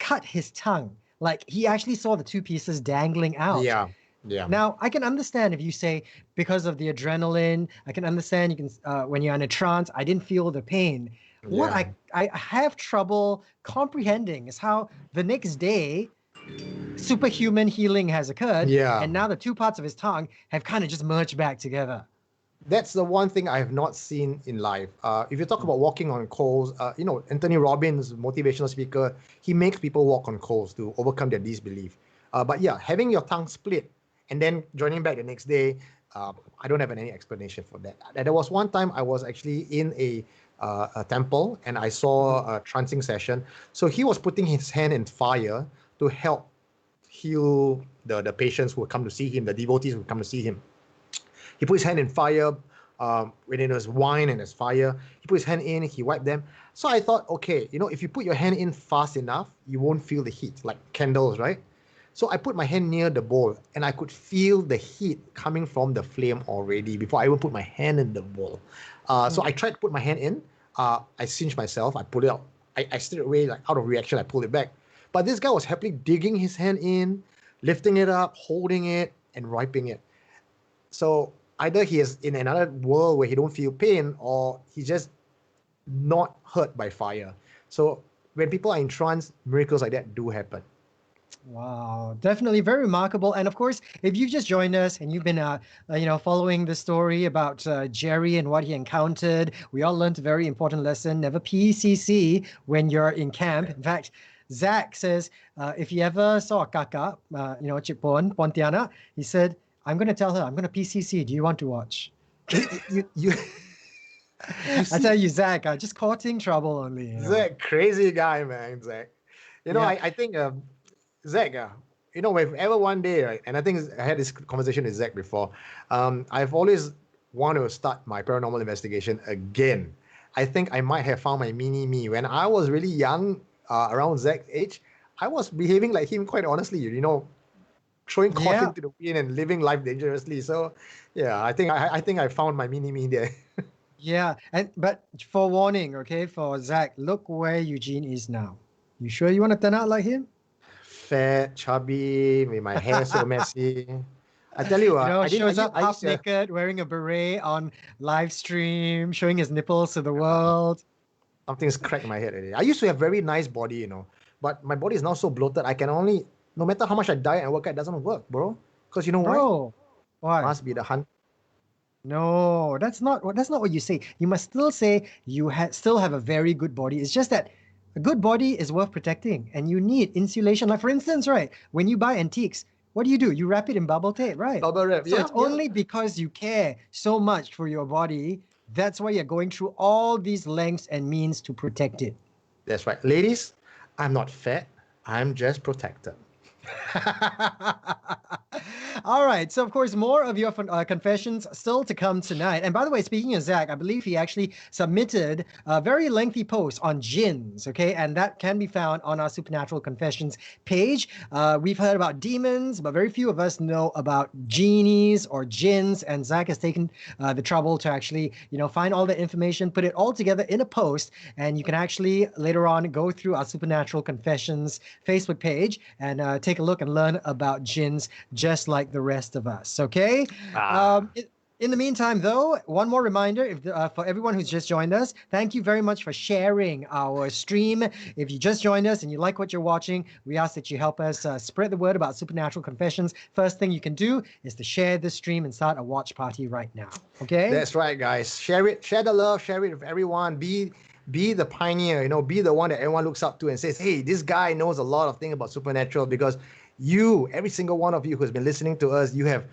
cut his tongue. Like, he actually saw the two pieces dangling out.
Yeah. Yeah.
Now, I can understand if you say because of the adrenaline, I can understand you can when you're in a trance, I didn't feel the pain. What I have trouble comprehending is how the next day superhuman healing has occurred, and now the two parts of his tongue have kind of just merged back together.
That's the one thing I have not seen in life. If you talk about walking on coals, you know, Anthony Robbins, motivational speaker, he makes people walk on coals to overcome their disbelief. But yeah, having your tongue split and then joining back the next day, I don't have any explanation for that. There was one time I was actually in a temple and I saw a trancing session. So he was putting his hand in fire to help heal the patients who would come to see him, the devotees who would come to see him. He put his hand in fire, when it was wine and there's fire. He put his hand in, he wiped them. So I thought, okay, you know, if you put your hand in fast enough, you won't feel the heat, like candles, right? So I put my hand near the bowl and I could feel the heat coming from the flame already before I even put my hand in the bowl. So I tried to put my hand in. I cinched myself. I pulled it out. I straight away, like out of reaction, I pulled it back. But this guy was happily digging his hand in, lifting it up, holding it, and wiping it. So either he is in another world where he don't feel pain, or he's just not hurt by fire. So when people are in trance, miracles like that do happen.
Wow, definitely very remarkable. And of course, if you've just joined us and you've been, following the story about Jerry and what he encountered, we all learned a very important lesson: never PCC when you're in camp. In fact, Zach says if he ever saw a kaka, Chipon, Pontianak, he said, "I'm going to tell her, I'm going to PCC. Do you want to watch?" I tell you, Zach, just courting trouble only. You know?
Zach, crazy guy, man, Zach. I think. Zach, if ever one day, right, and I think I had this conversation with Zach before, I've always wanted to start my paranormal investigation again. I think I might have found my mini-me. When I was really young, around Zach's age, I was behaving like him quite honestly, throwing caution to the wind and living life dangerously. So, yeah, I think I found my mini-me there.
Yeah, but forewarning, okay, for Zach, look where Eugene is now. You sure you want to turn out like him?
Fat, chubby, with my hair so messy. I tell you,
shows up half naked, wearing a beret on live stream, showing his nipples to the world.
Something's cracked in my head already. I used to have very nice body, but my body is now so bloated. I can only, no matter how much I diet and work out, it doesn't work, bro. Because you know why?
Bro, why?
Must be the hunt.
No, that's not what you say. You must still say you still have a very good body. It's just that a good body is worth protecting, and you need insulation. Like, for instance, right, when you buy antiques, what do? You wrap it in bubble tape, right?
Bubble wrap,
so it's only because you care so much for your body, that's why you're going through all these lengths and means to protect it.
That's right. Ladies, I'm not fat. I'm just protected.
All right. So, of course, more of your confessions still to come tonight. And by the way, speaking of Zach, I believe he actually submitted a very lengthy post on jinns, okay? And that can be found on our Supernatural Confessions page. We've heard about demons, but very few of us know about genies or jinns. And Zach has taken the trouble to actually, find all the information, put it all together in a post. And you can actually later on go through our Supernatural Confessions Facebook page and take a look and learn about jinns just like the rest of us, okay? In the meantime, though, one more reminder for everyone who's just joined us, thank you very much for sharing our stream. If you just joined us and you like what you're watching, we ask that you help us spread the word about Supernatural Confessions. First thing you can do is to share the stream and start a watch party right now. Okay?
That's right, guys. Share it, share the love, share it with everyone. Be the pioneer, be the one that everyone looks up to and says, hey, this guy knows a lot of things about Supernatural, because every single one of you who's been listening to us, you have,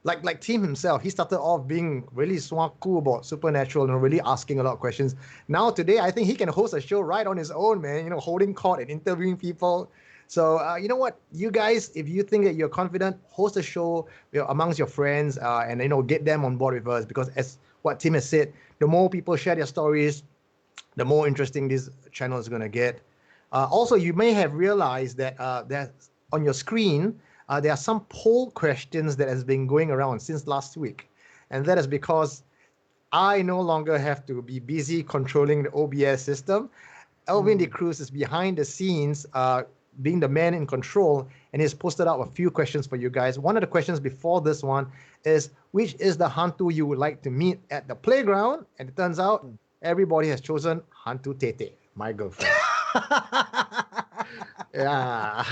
like Tim himself, he started off being really cool about Supernatural and really asking a lot of questions. Now today, I think he can host a show right on his own, man, holding court and interviewing people. So you know what, you guys, if you think that you're confident, host a show amongst your friends and get them on board with us, because as what Tim has said, the more people share their stories, the more interesting this channel is going to get. Also, you may have realized that on your screen, there are some poll questions that has been going around since last week. And that is because I no longer have to be busy controlling the OBS system. Elvin De Cruz is behind the scenes, being the man in control, and he's posted out a few questions for you guys. One of the questions before this one is, which is the hantu you would like to meet at the playground? And it turns out everybody has chosen Hantu Tete, my girlfriend. Yeah.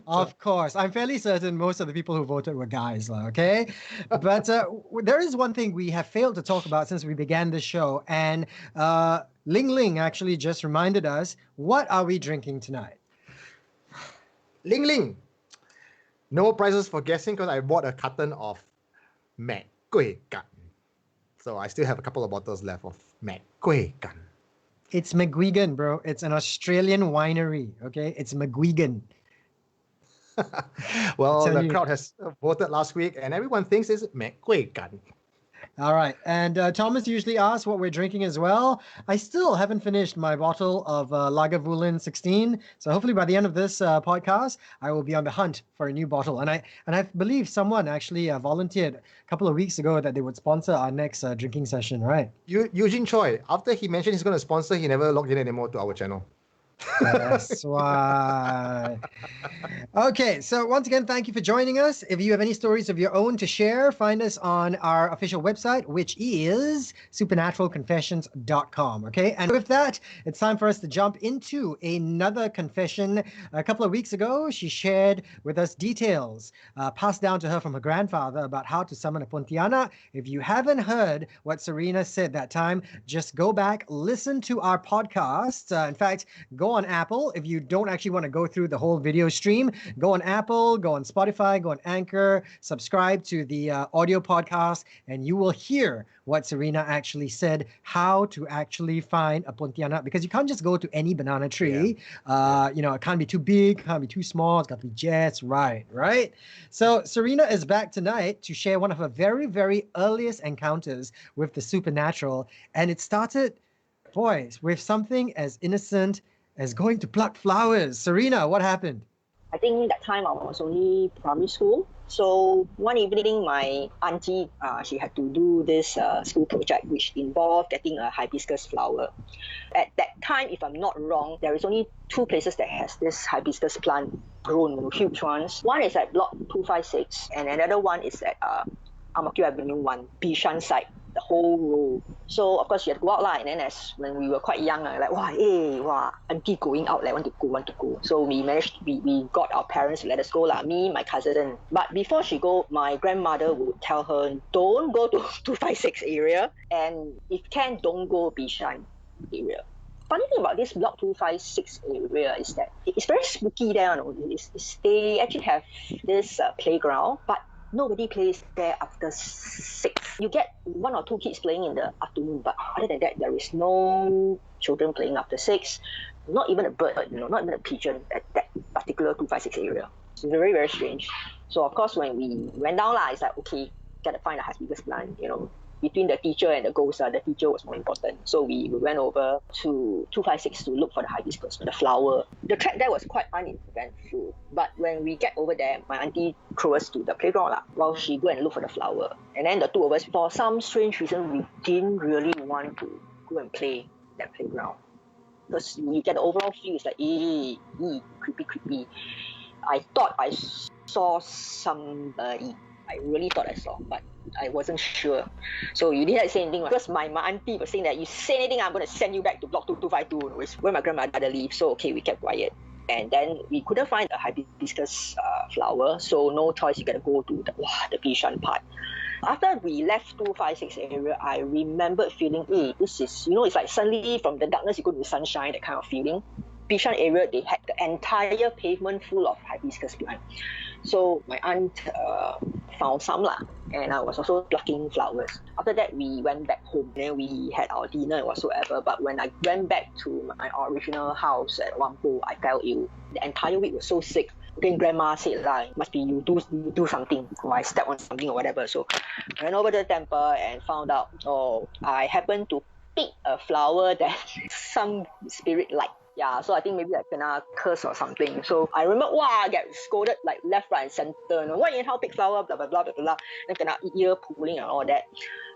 Of course. I'm fairly certain most of the people who voted were guys, okay? But there is one thing we have failed to talk about since we began the show. And Ling Ling actually just reminded us, what are we drinking tonight?
Ling Ling. No prizes for guessing because I bought a carton of Mac Kueh Gan. So I still have a couple of bottles left of Mac Kueh Gan.
It's McGuigan, bro. It's an Australian winery, okay? It's McGuigan.
Well, the crowd has voted last week, and everyone thinks it's Mac Kueh Gan.
All right. And Thomas usually asks what we're drinking as well. I still haven't finished my bottle of Lagavulin 16. So hopefully by the end of this podcast, I will be on the hunt for a new bottle. And I believe someone actually volunteered a couple of weeks ago that they would sponsor our next drinking session, right?
Eugene Choi, after he mentioned he's going to sponsor, he never logged in anymore to our channel.
That's why. Okay, so once again, thank you for joining us. If you have any stories of your own to share, find us on our official website, which is supernaturalconfessions.com. Okay, and with that, it's time for us to jump into another confession. A couple of weeks ago, she shared with us details passed down to her from her grandfather about how to summon a Pontianak. If you haven't heard what Serena said that time, just go back, listen to our podcast. In fact, go on Apple. If you don't actually want to go through the whole video stream, go on Apple, go on Spotify, go on Anchor, subscribe to the audio podcast, and you will hear what Serena actually said, how to actually find a Pontianak, because you can't just go to any banana tree. It can't be too big, can't be too small, it's got to be just right? So Serena is back tonight to share one of her very, very earliest encounters with the supernatural, and it started, boys, with something as innocent as going to pluck flowers. Serena, what happened?
I think that time I was only primary school. So one evening, my auntie, she had to do this school project which involved getting a hibiscus flower. At that time, if I'm not wrong, there is only 2 places that has this hibiscus plant grown, huge ones. One is at Block 256 and another one is at Ang Mo Kio Avenue 1, Bishan side, the whole row. So of course you had to go out and then when we were quite young, auntie going out, want to go. So we got our parents to let us go, me, my cousin. But before she go, my grandmother would tell her, don't go to 256 area, and if can, don't go Bishan area. Funny thing about this Block 256 area is that it's very spooky there. They actually have this playground, but nobody plays there after 6. You get 1 or 2 kids playing in the afternoon, but other than that, there is no children playing after 6. Not even a bird, not even a pigeon at that particular 256 area. It's very, very strange. So of course, when we went down, it's like, okay, gotta find a hibiscus plant, Between the teacher and the ghost, the teacher was more important. So we went over to 256 to look for the hibiscus, the flower. The trek there was quite uneventful. But when we get over there, my auntie threw us to the playground while she go and look for the flower. And then the 2 of us, for some strange reason, we didn't really want to go and play that playground. Because you get the overall feel, it's like, creepy. I thought I saw somebody. I really thought I saw, but I wasn't sure. So you didn't say anything, because my auntie was saying that you say anything, I'm going to send you back to block 2252, which where my grandmother lived. So okay, we kept quiet. And then we couldn't find a hibiscus flower, so no choice, you got to go to the Bishan part. After we left 256 area, I remembered feeling, this is, it's like suddenly from the darkness you go to the sunshine, that kind of feeling. Bishan area, they had the entire pavement full of hibiscus plant. So my aunt found some lah, and I was also plucking flowers. After that, we went back home. Then we had our dinner and whatsoever. But when I went back to my original house at Whampoa, I fell ill. The entire week was so sick. Then grandma said, must be you do something, or I step on something or whatever. So I went over to the temple and found out, I happened to pick a flower that some spirit liked. Yeah, so I think maybe I kena curse or something. So I remember, I get scolded like left, right, and center. Why you how pick flower, blah, blah, blah, blah, blah. Then kena ear pulling and all that.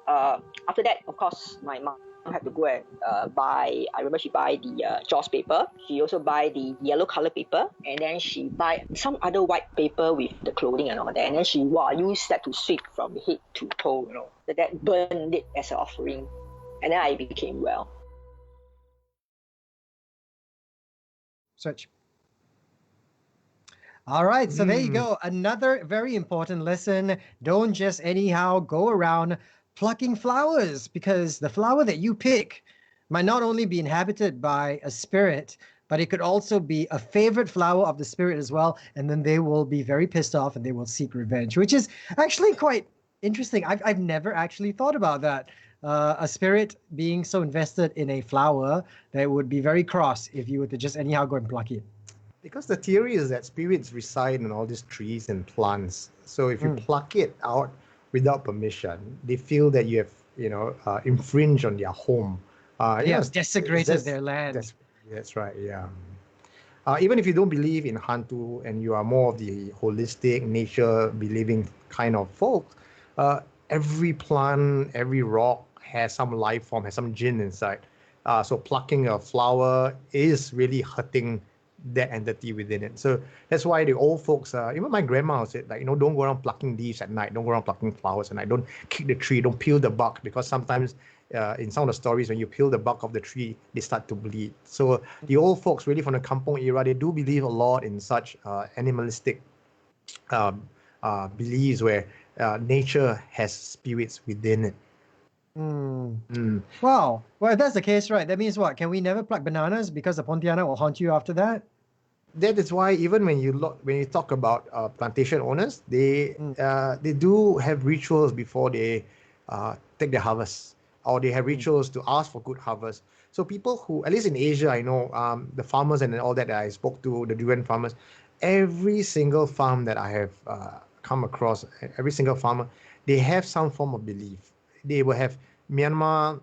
After that, of course, my mom had to go and buy, I remember she buy the Jaws paper. She also buy the yellow color paper. And then she buy some other white paper with the clothing and all that. And then she used that to sweep from head to toe, That burned it as an offering. And then I became well.
Search. All right, so there you go. Another very important lesson. Don't just anyhow go around plucking flowers, because the flower that you pick might not only be inhabited by a spirit, but it could also be a favorite flower of the spirit as well. And then they will be very pissed off and they will seek revenge, which is actually quite interesting. I've never actually thought about that. A spirit being so invested in a flower that would be very cross if you were to just anyhow go and pluck it.
Because the theory is that spirits reside in all these trees and plants. So if you pluck it out without permission, they feel that you have, infringed on their home.
Desecrated their land.
That's right, yeah. Even if you don't believe in Hantu and you are more of the holistic, nature-believing kind of folk, every plant, every rock has some life form, has some jinn inside. So plucking a flower is really hurting that entity within it. So that's why the old folks, even my grandma said, don't go around plucking leaves at night, don't go around plucking flowers at night, don't kick the tree, don't peel the bark, because sometimes in some of the stories, when you peel the bark of the tree, they start to bleed. So the old folks, really from the Kampong era, they do believe a lot in such animalistic beliefs where nature has spirits within it.
Wow. Well, if that's the case, right, that means what? Can we never pluck bananas because the Pontianak will haunt you after that?
That is why even when you talk about plantation owners, they do have rituals before they take their harvest, or they have rituals to ask for good harvest. So people who, at least in Asia, I know the farmers and all that I spoke to, the durian farmers, every single farm that I have come across, every single farmer, they have some form of belief. They will have Myanmar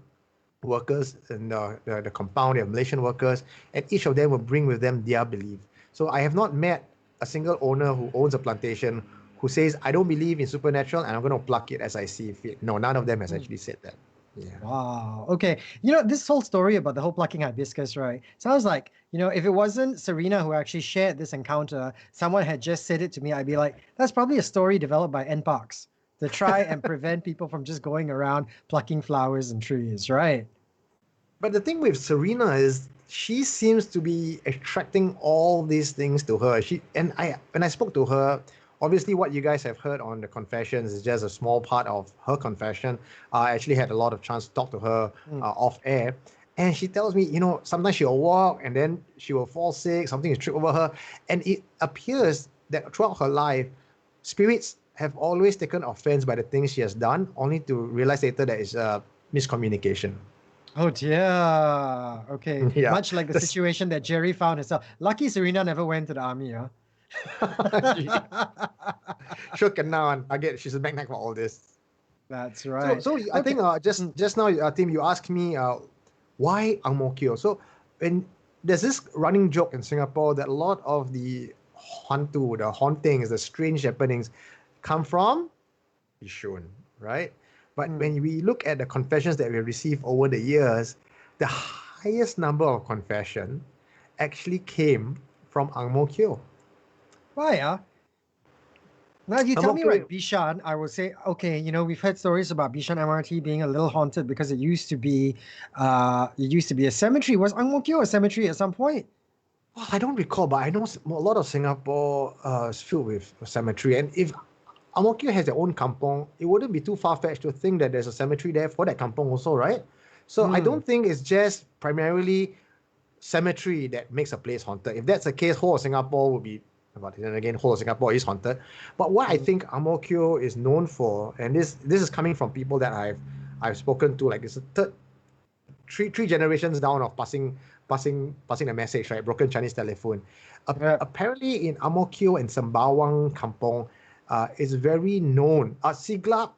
workers in the compound, they have Malaysian workers, and each of them will bring with them their belief. So I have not met a single owner who owns a plantation who says, I don't believe in supernatural and I'm going to pluck it as I see fit. No, none of them has actually said that. Yeah.
Wow. Okay. This whole story about the whole plucking hibiscus, right? Sounds like, if it wasn't Serena who actually shared this encounter, someone had just said it to me, I'd be like, that's probably a story developed by NParks to try and prevent people from just going around plucking flowers and trees, right?
But the thing with Serena is she seems to be attracting all these things to her. When I spoke to her, obviously what you guys have heard on the confessions is just a small part of her confession. I actually had a lot of chance to talk to her off air. And she tells me, sometimes she'll walk and then she will fall sick, something is tripped over her. And it appears that throughout her life, spirits have always taken offense by the things she has done, only to realize later that it's miscommunication.
Oh dear. Okay.
Yeah.
Much like the situation that Jerry found herself. Lucky Serena never went to the army, huh?
Sure can now. I get she's a magnet for all this.
That's right.
So I think just now, Tim, you asked me why Ang Mo Kio. So when there's this running joke in Singapore that a lot of the hauntings, the strange happenings come from Yishun, right? But when we look at the confessions that we received over the years, the highest number of confession actually came from Ang Mo Kio.
Why? Now, if you tell me
Ang-Mo-Kio-
like Bishan, I will say, okay, you know, we've heard stories about Bishan MRT being a little haunted because it used to be a cemetery. Was Ang-Mo-Kio a cemetery at some point?
Well, I don't recall, but I know a lot of Singapore is filled with cemetery. And if Ang-Mo-Kio has their own kampong, it wouldn't be too far-fetched to think that there's a cemetery there for that kampong also, right? So I don't think it's just primarily cemetery that makes a place haunted. If that's the case, whole of Singapore would be, but then again, whole of Singapore is haunted. But what I think Ang-Mo-Kio is known for, and this is coming from people that I've spoken to, like it's a three generations down of passing the message, right? Broken Chinese telephone. Apparently in Ang-Mo-Kio and Sembawang Kampong, is very known. Siglap,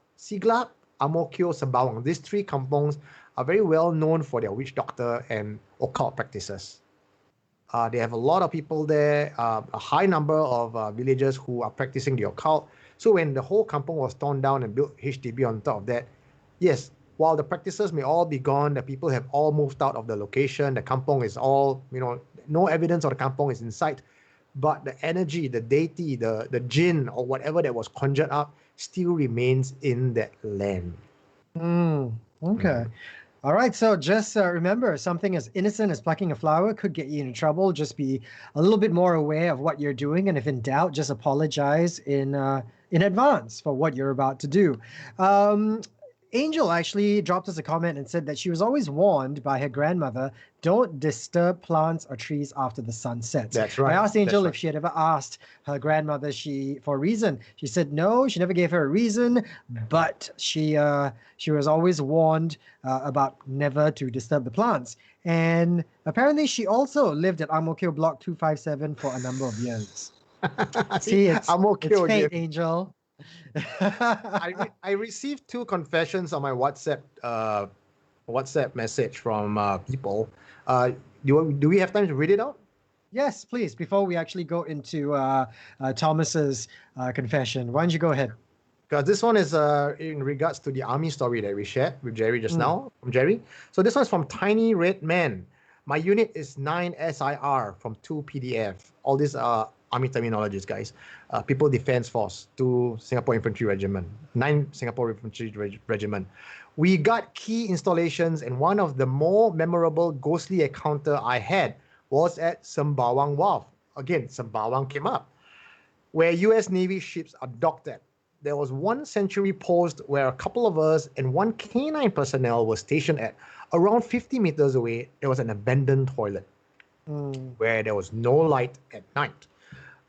Ang-Mo-Kio, Sembawang. These three kampongs are very well known for their witch doctor and occult practices. They have a lot of people there, a high number of villagers who are practicing the occult. So when the whole kampong was torn down and built HDB on top of that, yes, while the practices may all be gone, the people have all moved out of the location, the kampong is all, no evidence of the kampong is in sight, but the energy, the deity, the jinn or whatever that was conjured up still remains in that land.
Okay. All right, so just remember, something as innocent as plucking a flower could get you into trouble. Just be a little bit more aware of what you're doing, and if in doubt, just apologize in advance for what you're about to do. Angel actually dropped us a comment and said that she was always warned by her grandmother, don't disturb plants or trees after the sun sets.
That's right.
I asked Angel if she had ever asked her grandmother for a reason. She said no, she never gave her a reason, but she was always warned about never to disturb the plants. And apparently she also lived at Ang-Mo-Kio Block 257 for a number of years. See, it's fate, Angel.
I received 2 confessions on my WhatsApp message from people. Do we have time to read it out?
Yes, please. Before we actually go into Thomas's confession, why don't you go ahead?
Because this one is in regards to the army story that we shared with Jerry just now, from Jerry. So this one's from Tiny Red Man. My unit is 9 SIR from 2 PDF. All these are army terminologies, guys. People Defense Force, 2 Singapore Infantry Regiment, 9 Singapore Infantry Regiment. We got key installations, and one of the more memorable ghostly encounter I had was at Sembawang Wharf. Again, Sembawang came up, where US Navy ships are docked at. There was one sentry post where a couple of us and 1 K9 personnel were stationed at. Around 50 meters away, there was an abandoned toilet where there was no light at night.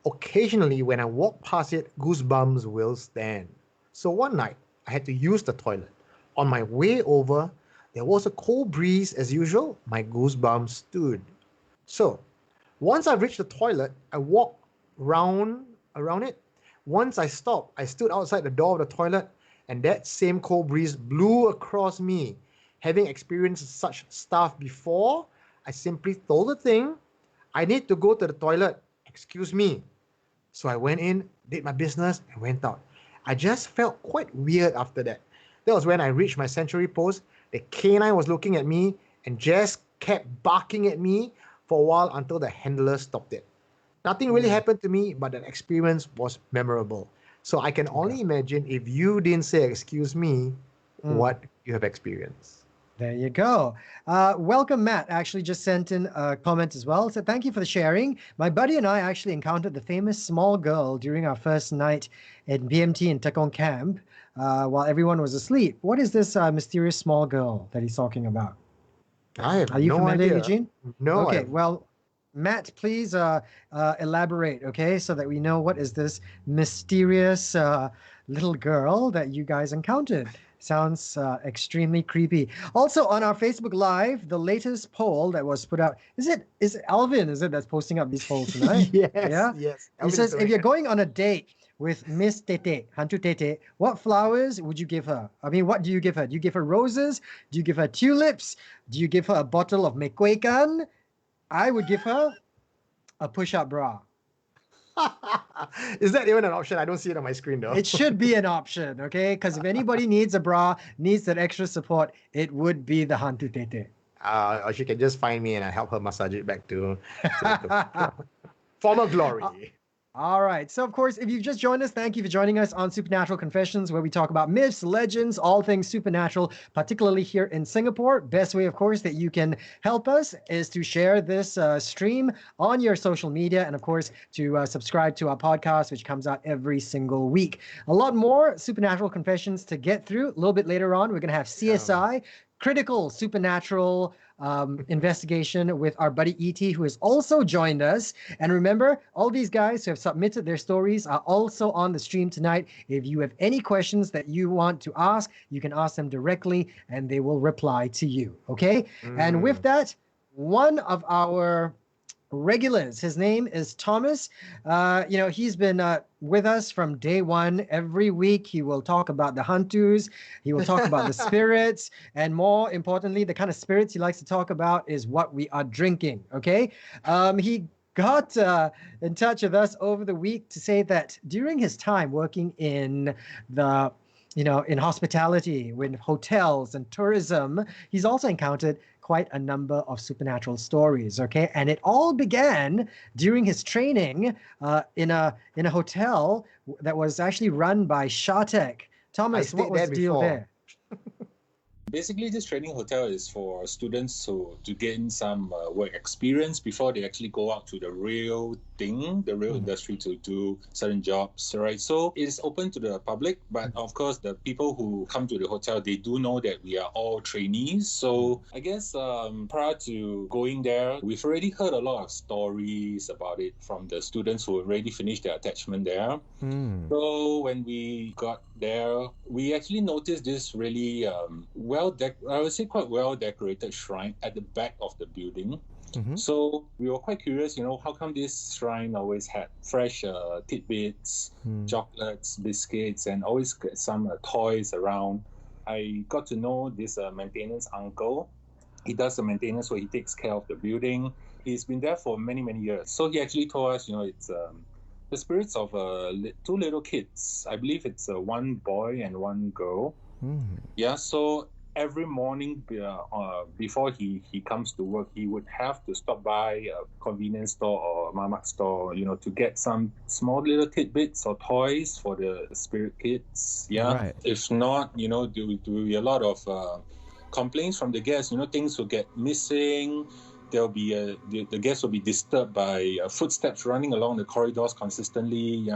Occasionally, when I walk past it, goosebumps will stand. So one night, I had to use the toilet. On my way over, there was a cold breeze as usual. My goosebumps stood. So, once I reached the toilet, I walked around it. Once I stopped, I stood outside the door of the toilet, and that same cold breeze blew across me. Having experienced such stuff before, I simply told the thing, I need to go to the toilet. Excuse me. So I went in, did my business, and went out. I just felt quite weird after that. That was when I reached my sentry post. The K9 was looking at me and just kept barking at me for a while until the handler stopped it. Nothing really happened to me, but the experience was memorable. So I can only imagine if you didn't say excuse me, what you have experienced.
There you go. Welcome, Matt. Actually just sent in a comment as well. So thank you for the sharing. My buddy and I actually encountered the famous small girl during our first night in BMT in Tekong camp while everyone was asleep. What is this mysterious small girl that he's talking about?
Are
you
no
familiar,
idea.
Eugene?
No.
Okay, well, Matt, please elaborate, okay, so that we know what is this mysterious little girl that you guys encountered. Sounds extremely creepy. Also, on our Facebook Live, the latest poll that was put out, is it Alvin, that's posting up these polls tonight?
Yes.
He
Alvin
says,
is
if
doing
you're
it.
going on a date with Miss Tete, Hantu Tete, what flowers would you give her? I mean, what do you give her? Do you give her roses? Do you give her tulips? Do you give her a bottle of mekuikan? I would give her a push-up bra.
Is that even an option? I don't see it on my screen though.
It should be an option, okay? Because if anybody needs a bra, needs that extra support, it would be the Hantu Tete.
Or she can just find me and I help her massage it back to former glory.
All right. So, of course, if you've just joined us, thank you for joining us on Supernatural Confessions, where we talk about myths, legends, all things supernatural, particularly here in Singapore. Best way, of course, that you can help us is to share this stream on your social media and, of course, to subscribe to our podcast, which comes out every single week. A lot more Supernatural Confessions to get through. A little bit later on, we're going to have CSI, critical supernatural investigation with our buddy E.T., who has also joined us. And remember, all these guys who have submitted their stories are also on the stream tonight. If you have any questions that you want to ask, you can ask them directly and they will reply to you. Okay? And with that, one of our regulars, his name is Thomas. He's been with us from day one. Every week he will talk about the hantus, he will talk about the spirits, and more importantly, the kind of spirits he likes to talk about is what we are drinking. Okay, he got in touch with us over the week to say that during his time working in in hospitality, with hotels and tourism, he's also encountered quite a number of supernatural stories. Okay, and it all began during his training in a hotel that was actually run by Shatek. Thomas, what was the deal there?
Basically, this training hotel is for students to gain some work experience before they actually go out to the real thing, the real industry to do certain jobs, right? So it is open to the public, but of course, the people who come to the hotel, they do know that we are all trainees. So I guess prior to going there, we've already heard a lot of stories about it from the students who already finished their attachment there. So when we got there, we actually noticed this really I would say quite well-decorated shrine at the back of the building. So we were quite curious, how come this shrine always had fresh tidbits, chocolates, biscuits, and always some toys around. I got to know this maintenance uncle. He does the maintenance where he takes care of the building. He's been there for many, many years. So he actually told us, it's the spirits of two little kids. I believe it's one boy and one girl. Yeah, so every morning before he comes to work, he would have to stop by a convenience store or a mamak store, to get some small little tidbits or toys for the spirit kids. Yeah, right. If not, there will be a lot of complaints from the guests. Things will get missing. There'll be the guests will be disturbed by footsteps running along the corridors consistently.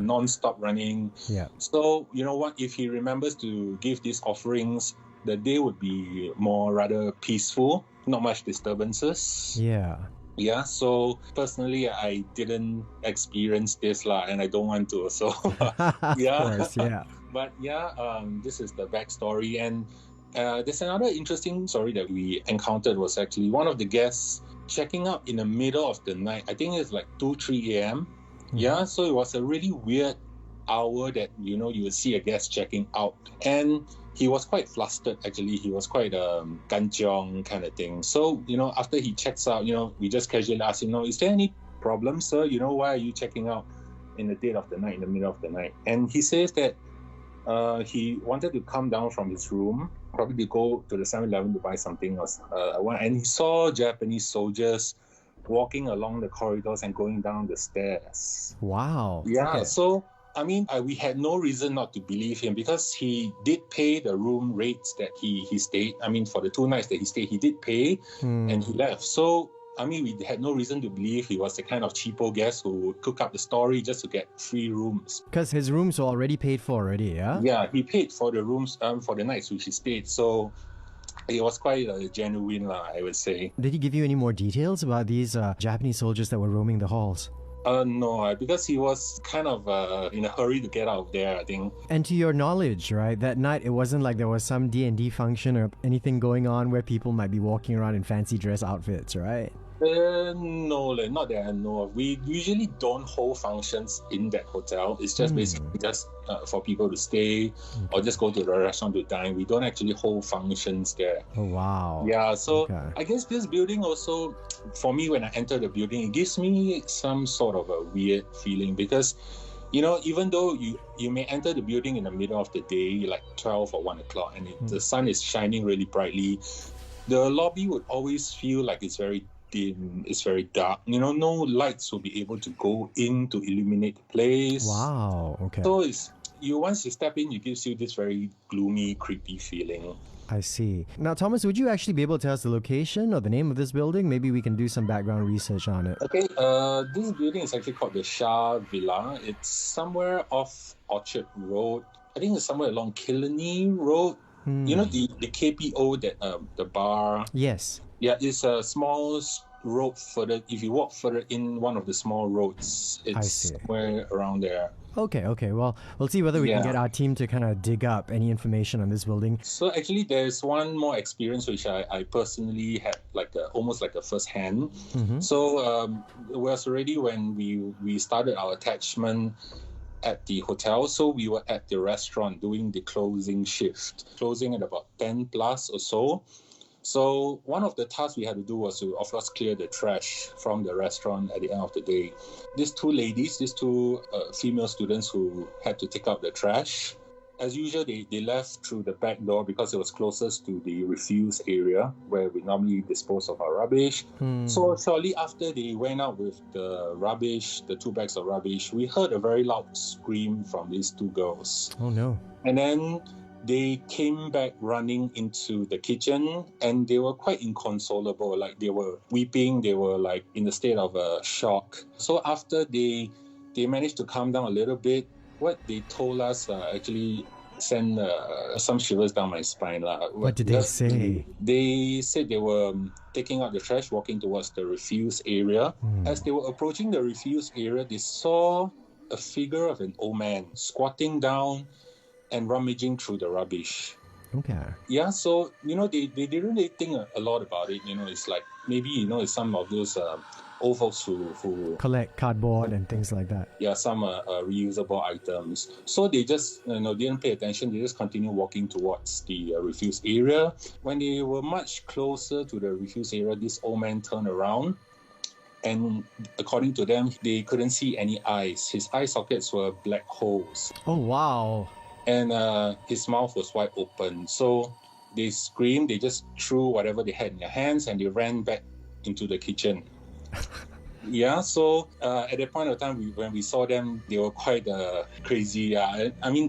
Non-stop running. Yeah. So if he remembers to give these offerings, the day would be rather peaceful, not much disturbances. Yeah. Yeah. So personally, I didn't experience this and I don't want to. So yeah. Of course, yeah. But this is the backstory. And there's another interesting story that we encountered was actually one of the guests checking out in the middle of the night. I think it's like 2-3 a.m. Yeah, so it was a really weird hour that, you would see a guest checking out. And he was quite flustered, actually. He was quite kanchiong kind of thing. So, after he checks out, we just casually asked him, is there any problem, sir? Why are you checking out in the dead of the night, in the middle of the night? And he says that he wanted to come down from his room, probably to go to the 7-Eleven to buy something else. And he saw Japanese soldiers walking along the corridors and going down the stairs. Wow. Yeah, okay. So, we had no reason not to believe him because he did pay the room rates that he stayed. For the 2 nights that he stayed, he did pay and he left. So, we had no reason to believe he was the kind of cheapo guest who would cook up the story just to get free rooms.
Because his rooms were already paid for already, yeah?
Yeah, he paid for the rooms for the nights which he stayed. So it was quite genuine, I would say.
Did he give you any more details about these Japanese soldiers that were roaming the halls?
No, because he was kind of in a hurry to get out of there, I think.
And to your knowledge, right, that night it wasn't like there was some D&D function or anything going on where people might be walking around in fancy dress outfits, right?
No, not that I know of. We usually don't hold functions in that hotel. It's just basically just for people to stay or just go to the restaurant to dine. We don't actually hold functions there.
Oh, wow.
Yeah, so I guess this building also, for me, when I enter the building, it gives me some sort of a weird feeling because, even though you may enter the building in the middle of the day, like 12 or 1 o'clock, and the sun is shining really brightly, the lobby would always feel like it's very dim, it's very dark. No lights will be able to go in to illuminate the place.
Wow. Okay.
So once you step in, it gives you this very gloomy, creepy feeling.
I see. Now, Thomas, would you actually be able to tell us the location or the name of this building? Maybe we can do some background research on it.
Okay, this building is actually called the Shah Villa. It's somewhere off Orchard Road. I think it's somewhere along Killarney Road. You know the KPO, that the bar?
Yes.
Yeah, it's a small road further. If you walk further in one of the small roads, it's somewhere around there.
Okay. Well, we'll see whether we can get our team to kind of dig up any information on this building.
So actually, there's one more experience which I personally had almost like a first hand. So it was already when we started our attachment at the hotel. So we were at the restaurant doing the closing shift, closing at about 10 plus or so. So one of the tasks we had to do was to, of course, clear the trash from the restaurant at the end of the day. These two female students who had to take out the trash, as usual, they left through the back door because it was closest to the refuse area where we normally dispose of our rubbish. So shortly after they went out with the rubbish, the 2 bags of rubbish, we heard a very loud scream from these 2 girls.
Oh no.
And then they came back running into the kitchen, and they were quite inconsolable. Like, they were weeping, they were like in a state of shock. So after they managed to calm down a little bit, what they told us actually sent some shivers down my spine.
What did they say?
They said they were taking out the trash, walking towards the refuse area. As they were approaching the refuse area, they saw a figure of an old man squatting down and rummaging through the rubbish.
Okay.
Yeah, so, they didn't really think a lot about it. It's like, maybe, it's some of those old folks who
collect cardboard and things like that.
Yeah, some reusable items. So they just, didn't pay attention. They just continued walking towards the refuse area. When they were much closer to the refuse area, this old man turned around. And according to them, they couldn't see any eyes. His eye sockets were black holes.
Oh, wow.
And his mouth was wide open. So they screamed, they just threw whatever they had in their hands, and they ran back into the kitchen. Yeah, so at that point of time, when we saw them, they were quite crazy. I mean,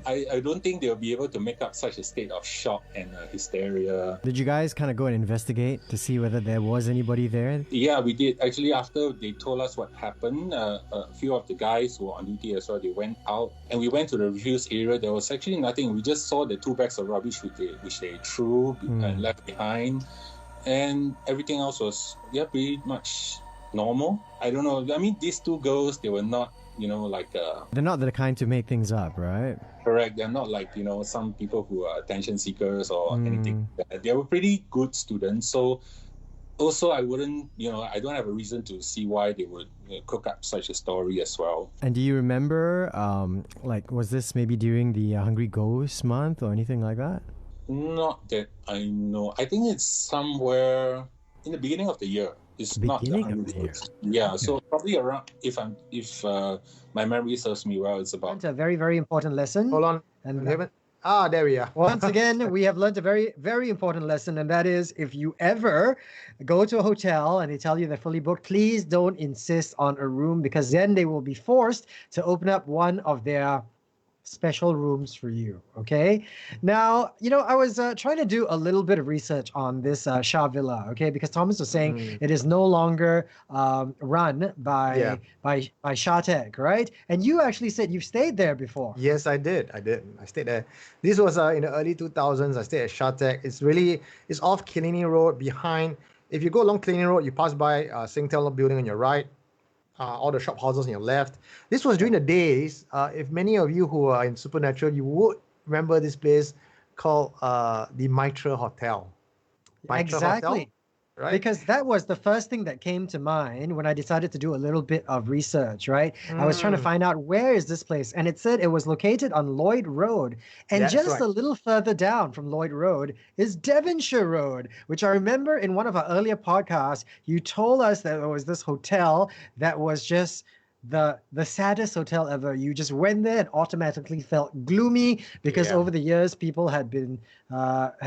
I don't think they'll be able to make up such a state of shock and hysteria.
Did you guys kind of go and investigate to see whether there was anybody there?
Yeah, we did. Actually, after they told us what happened, a few of the guys who were on duty as well, they went out, and we went to the refuse area. There was actually nothing. We just saw the 2 bags of rubbish which they threw and left behind. And everything else was, pretty much normal. I don't know. I mean, these 2 girls, they were not, they're
not the kind to make things up, right?
Correct. They're not like, some people who are attention seekers or anything like that. They were pretty good students. So also, I wouldn't, I don't have a reason to see why they would cook up such a story as well.
And do you remember, was this maybe during the Hungry Ghost month or anything like that?
Not that I know. I think it's somewhere in the beginning of the year. It's not the Hungry Ghost. Yeah, okay. So probably around, if my memory serves me well, it's about...
It's a very, very important lesson.
Hold on. There we are.
Once again, we have learned a very, very important lesson, and that is, if you ever go to a hotel and they tell you they're fully booked, please don't insist on a room, because then they will be forced to open up one of their special rooms for you. Okay. Now, I was trying to do a little bit of research on this Shah Villa. Okay, because Thomas was saying it is no longer run by Shah Tech, right? And you actually said you've stayed there before.
Yes, I did. I stayed there. This was in the early 2000s. I stayed at Shah Tech. It's off Killiney Road behind. If you go along Killiney Road, you pass by Singtel building on your right. All the shop houses on your left. This was during the days, if many of you who are in Supernatural, you would remember this place called the Mitra Hotel.
Exactly.
Hotel, right?
Because that was the first thing that came to mind when I decided to do a little bit of research, right? I was trying to find out, where is this place? And it said it was located on Lloyd Road. And just a little further down from Lloyd Road is Devonshire Road, which I remember in one of our earlier podcasts, you told us that there was this hotel that was just the saddest hotel ever. You just went there and automatically felt gloomy because
Yeah.
over the years people had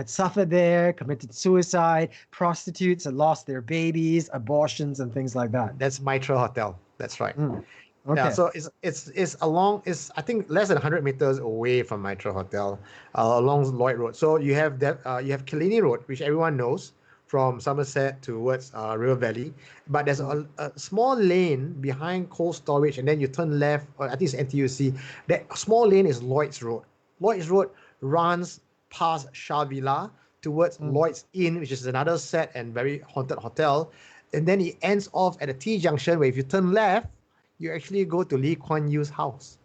suffered there, committed suicide, prostitutes had lost their babies, abortions and things like that.
That's Mitra Hotel. That's right. Yeah,
Okay.
so it's I think less than 100 meters away from Mitra Hotel, along Lloyd Road. So you have you have Killiney Road, which everyone knows from Somerset towards River Valley, but there's a small lane behind cold storage, and then you turn left. Or I think it's NTUC. That small lane is Lloyd's Road. Lloyd's Road runs past Shah Villa towards Lloyd's Inn, which is another sad and very haunted hotel, and then it ends off at a T junction where if you turn left, you actually go to Lee Kuan Yew's house.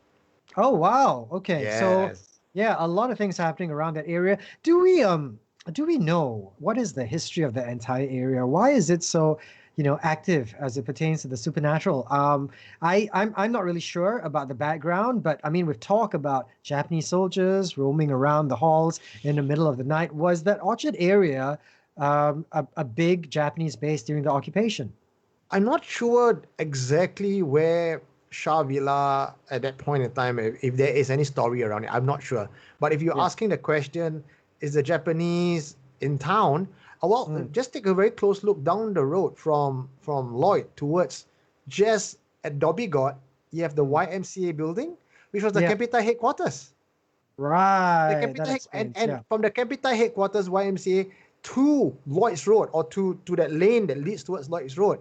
Oh wow. Okay. So
Yes.
yeah, a lot of things happening around that area. Do we know what is the history of the entire area? Why is it so, active as it pertains to the supernatural? I'm not really sure about the background, but I mean, we've talked about Japanese soldiers roaming around the halls in the middle of the night. Was that Orchard area a big Japanese base during the occupation?
I'm not sure exactly where Shah Villa at that point in time, if there is any story around it. I'm not sure. But if you're asking the question, is the Japanese in town? Well, just take a very close look down the road from Lloyd towards just at Dobby God. You have the YMCA building, which was the Capita headquarters. The
Right.
Capita and from the Capita headquarters YMCA to Lloyd's Road, or to that lane that leads towards Lloyd's Road,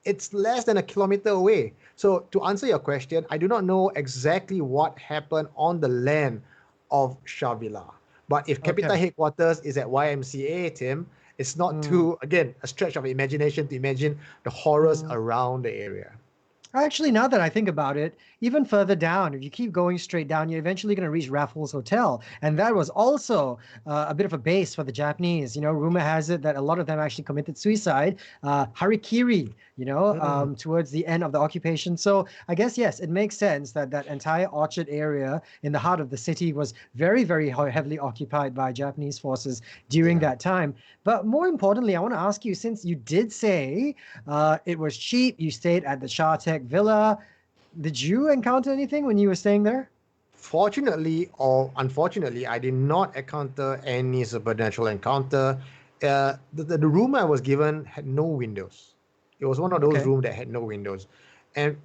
it's less than a kilometer away. So to answer your question, I do not know exactly what happened on the land of Shah Villa. But if Capita headquarters is at YMCA, Tim, it's not too, again, a stretch of imagination to imagine the horrors around the area.
Actually, now that I think about it, even further down, if you keep going straight down, you're eventually going to reach Raffles Hotel. And that was also a bit of a base for the Japanese. Rumor has it that a lot of them actually committed suicide, harikiri, towards the end of the occupation. So I guess, yes, it makes sense that that entire Orchard area in the heart of the city was very, very heavily occupied by Japanese forces during that time. But more importantly, I want to ask you, since you did say it was cheap, you stayed at the Shartek Villa. Did you encounter anything when you were staying there?
Fortunately or unfortunately, I did not encounter any supernatural encounter. The room I was given had no windows. It was one of those rooms that had no windows. And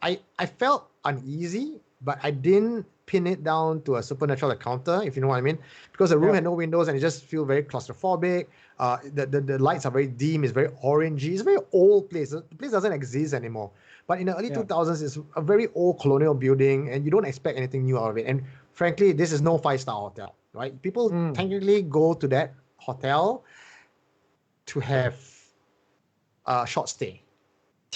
I felt uneasy, but I didn't pin it down to a supernatural encounter, if you know what I mean. Because the room had no windows and it just feel very claustrophobic. The lights are very dim, it's very orangey. It's a very old place. The place doesn't exist anymore. But in the early 2000s, it's a very old colonial building, and you don't expect anything new out of it. And frankly, this is no five-star hotel, right? People technically go to that hotel to have a short stay,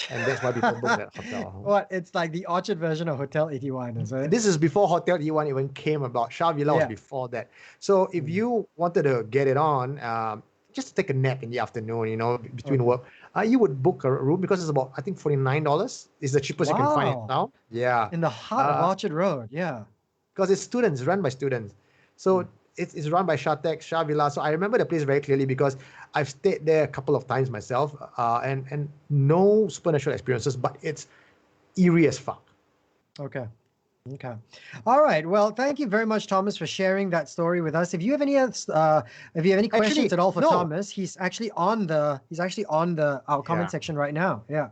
and that's why people book that hotel.
What? It's like the Orchard version of Hotel 81, is it?
This is before Hotel 81 even came about. Shah Villa was before that. So if you wanted to get it on, just to take a nap in the afternoon, between work, you would book a room because it's about, I think, $49 is the cheapest you can find it now. Yeah.
In the heart of Orchard Road,
because it's students, run by students. So it's run by Shah Villa. So I remember the place very clearly because I've stayed there a couple of times myself, and no supernatural experiences, but it's eerie as fuck.
Okay. All right. Well, thank you very much, Thomas, for sharing that story with us. If you have any questions at all for Thomas, he's actually on our comment section right now. Yeah.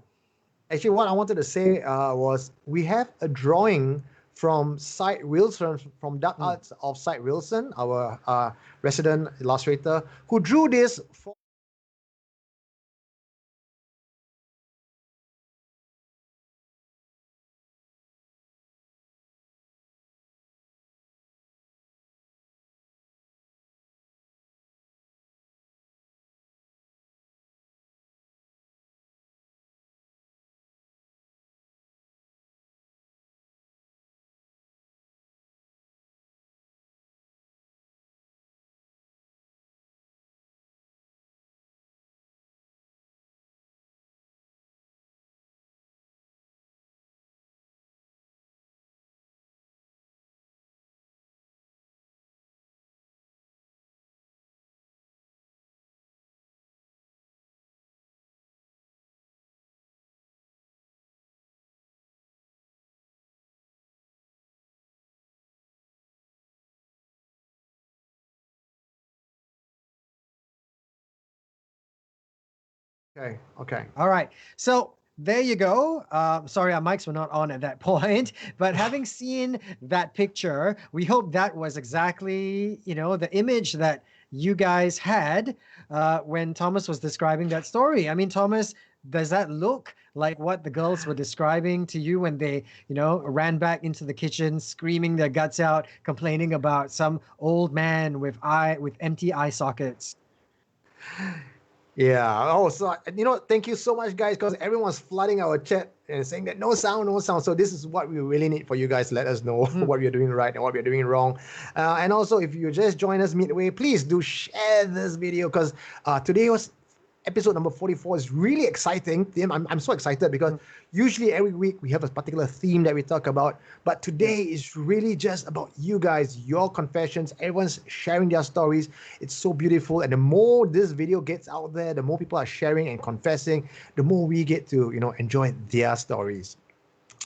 Actually, what I wanted to say was we have a drawing from Site Wilson, from Dark Arts of Site Wilson, our resident illustrator, who drew this for Okay. Okay.
All right. So there you go. Sorry, our mics were not on at that point. But having seen that picture, we hope that was exactly, the image that you guys had when Thomas was describing that story. I mean, Thomas, does that look like what the girls were describing to you when they, ran back into the kitchen, screaming their guts out, complaining about some old man with empty eye sockets?
Yeah. Oh, so thank you so much, guys, because everyone's flooding our chat and saying that no sound, no sound. So this is what we really need for you guys. Let us know what we're doing right and what we're doing wrong. And also, if you just join us midway, please do share this video because today was episode number 44 is really exciting. Tim, I'm so excited because usually every week we have a particular theme that we talk about, but today is really just about you guys, your confessions. Everyone's sharing their stories. It's so beautiful, and the more this video gets out there, the more people are sharing and confessing, the more we get to enjoy their stories.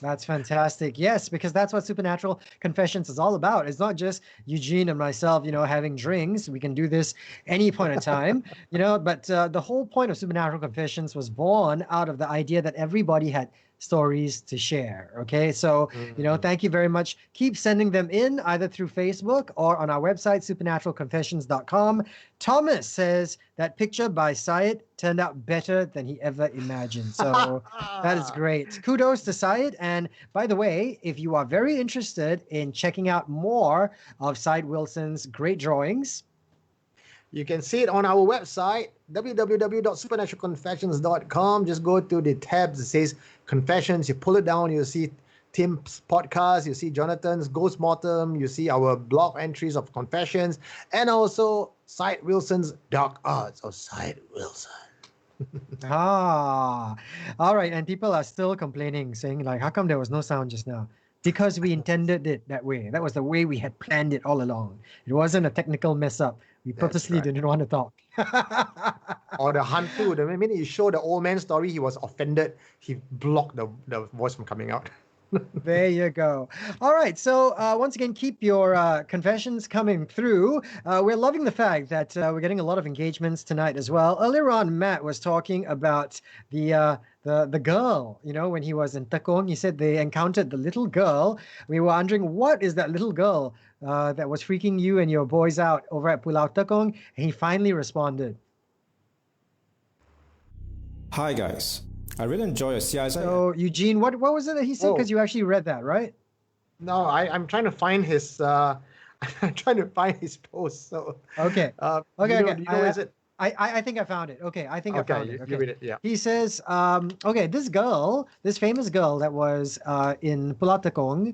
That's fantastic. Yes, because that's what Supernatural Confessions is all about. It's not just Eugene and myself, having drinks. We can do this any point in time, but the whole point of Supernatural Confessions was born out of the idea that everybody had stories to share. Okay. So, thank you very much. Keep sending them in either through Facebook or on our website, supernaturalconfessions.com. Thomas says that picture by Syed turned out better than he ever imagined. So that is great. Kudos to Syed. And by the way, if you are very interested in checking out more of Syed Wilson's great drawings,
you can see it on our website, www.supernaturalconfessions.com. Just go to the tabs that says Confessions. You pull it down, you'll see Tim's podcast, you see Jonathan's Ghost Mortem, you see our blog entries of confessions, and also Syed Wilson's Dark Arts of Syed Wilson.
all right. And people are still complaining, saying like, how come there was no sound just now? Because we intended it that way. That was the way we had planned it all along. It wasn't a technical mess up. We purposely didn't want to talk.
Or the Hantu. The minute you show the old man story, he was offended. He blocked the voice from coming out.
There you go. All right. So once again, keep your confessions coming through. We're loving the fact that we're getting a lot of engagements tonight as well. Earlier on, Matt was talking about the girl, when he was in Tekong. He said they encountered the little girl. We were wondering, what is that little girl that was freaking you and your boys out over at Pulau Tekong? And he finally responded.
Hi, guys. I really enjoy your CISI.
So, Eugene, what was it that he said? Because you actually read that, right?
No, I'm trying to find his post. So
okay.
Is it?
I think I found it. Okay, I think I found it. Okay.
You read it, yeah.
He says, this famous girl that was in Pulau Tekong,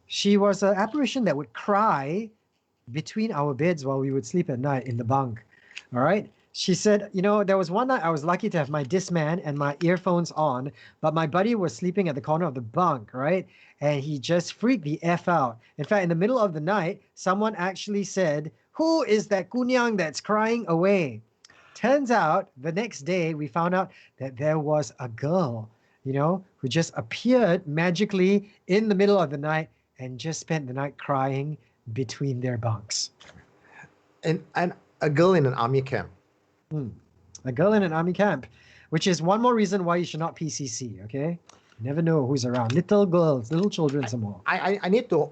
she was an apparition that would cry between our beds while we would sleep at night in the bunk. All right. She said, there was one night I was lucky to have my Discman and my earphones on, but my buddy was sleeping at the corner of the bunk, right? And he just freaked the F out. In fact, in the middle of the night, someone actually said, "Who is that kunyang that's crying away?" Turns out, the next day, we found out that there was a girl, who just appeared magically in the middle of the night and just spent the night crying between their bunks.
And a girl in an army camp.
A girl in an army camp, which is one more reason why you should not PCC, okay? You never know who's around. Little girls, little children, some more.
I need to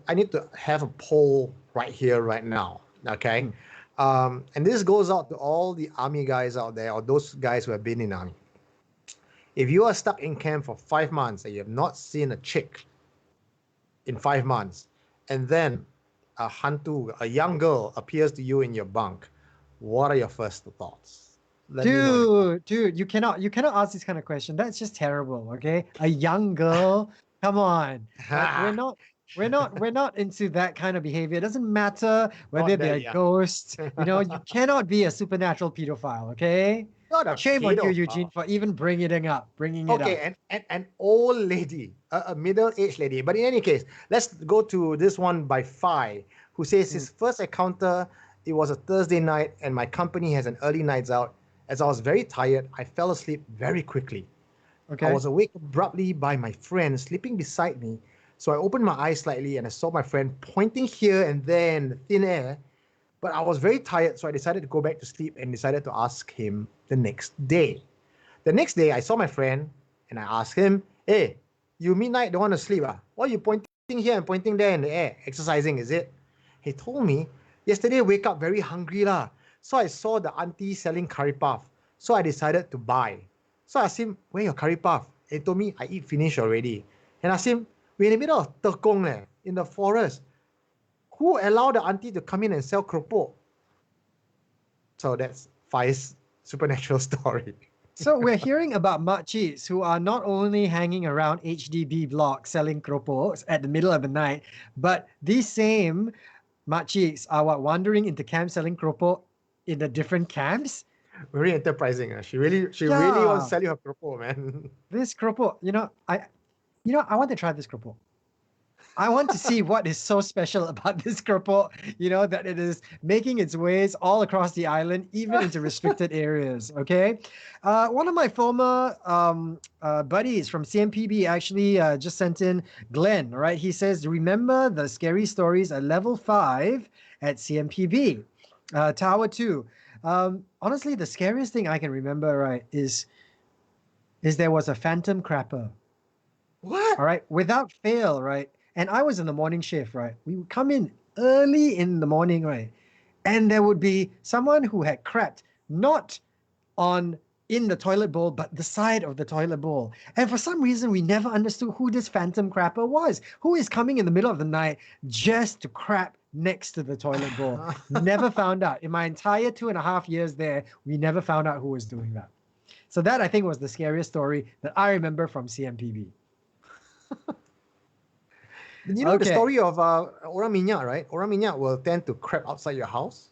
have a poll right here, right now, okay? And this goes out to all the army guys out there, or those guys who have been in army. If you are stuck in camp for 5 months and you have not seen a chick in 5 months, and then a hantu, a young girl, appears to you in your bunk, what are your first thoughts?
Dude, you cannot ask this kind of question. That's just terrible. Okay, a young girl. Come on, we're not into that kind of behavior. It doesn't matter whether they're ghosts. You cannot be a supernatural pedophile. Okay. Shame on you, Eugene, for even bringing it up.
Okay, and an old lady, a middle-aged lady. But in any case, let's go to this one by Phi, who says his first encounter. It was a Thursday night, and my company has an early nights out. As I was very tired, I fell asleep very quickly. Okay. I was awake abruptly by my friend sleeping beside me. So I opened my eyes slightly, and I saw my friend pointing here and there in the thin air. But I was very tired, so I decided to go back to sleep and decided to ask him the next day. The next day, I saw my friend and I asked him, hey, you midnight don't want to sleep? Why are you pointing here and pointing there in the air? Exercising, is it? He told me, yesterday wake up very hungry lah. So I saw the auntie selling curry puff. So I decided to buy. So I asked him, where your curry puff? He told me, I eat finish already. And I asked him, we're in the middle of Tekong, in the forest. Who allowed the auntie to come in and sell keropok? So that's Fai's supernatural story.
So we're hearing about makciks who are not only hanging around HDB blocks selling keropoks at the middle of the night, but these same makciks are wandering into camps selling keropok in the different camps.
Very enterprising. She really wants to sell you her keropok, man.
This keropok, I want to try this keropok. I want to see what is so special about this keropok, that it is making its ways all across the island, even into restricted areas, okay? One of my former buddies from CMPB actually just sent in Glenn, right? He says, remember the scary stories at level 5 at CMPB, Tower 2. Honestly, the scariest thing I can remember, right, is there was a phantom crapper.
What?
All right, without fail, right? And I was in the morning shift, right? We would come in early in the morning, right? And there would be someone who had crapped not in the toilet bowl, but the side of the toilet bowl. And for some reason, we never understood who this phantom crapper was. Who is coming in the middle of the night just to crap next to the toilet bowl? Never found out. In my entire 2.5 years there, we never found out who was doing that. So that, I think, was the scariest story that I remember from CMPB.
The story of Orang Minyak, right? Orang Minyak will tend to crap outside your house.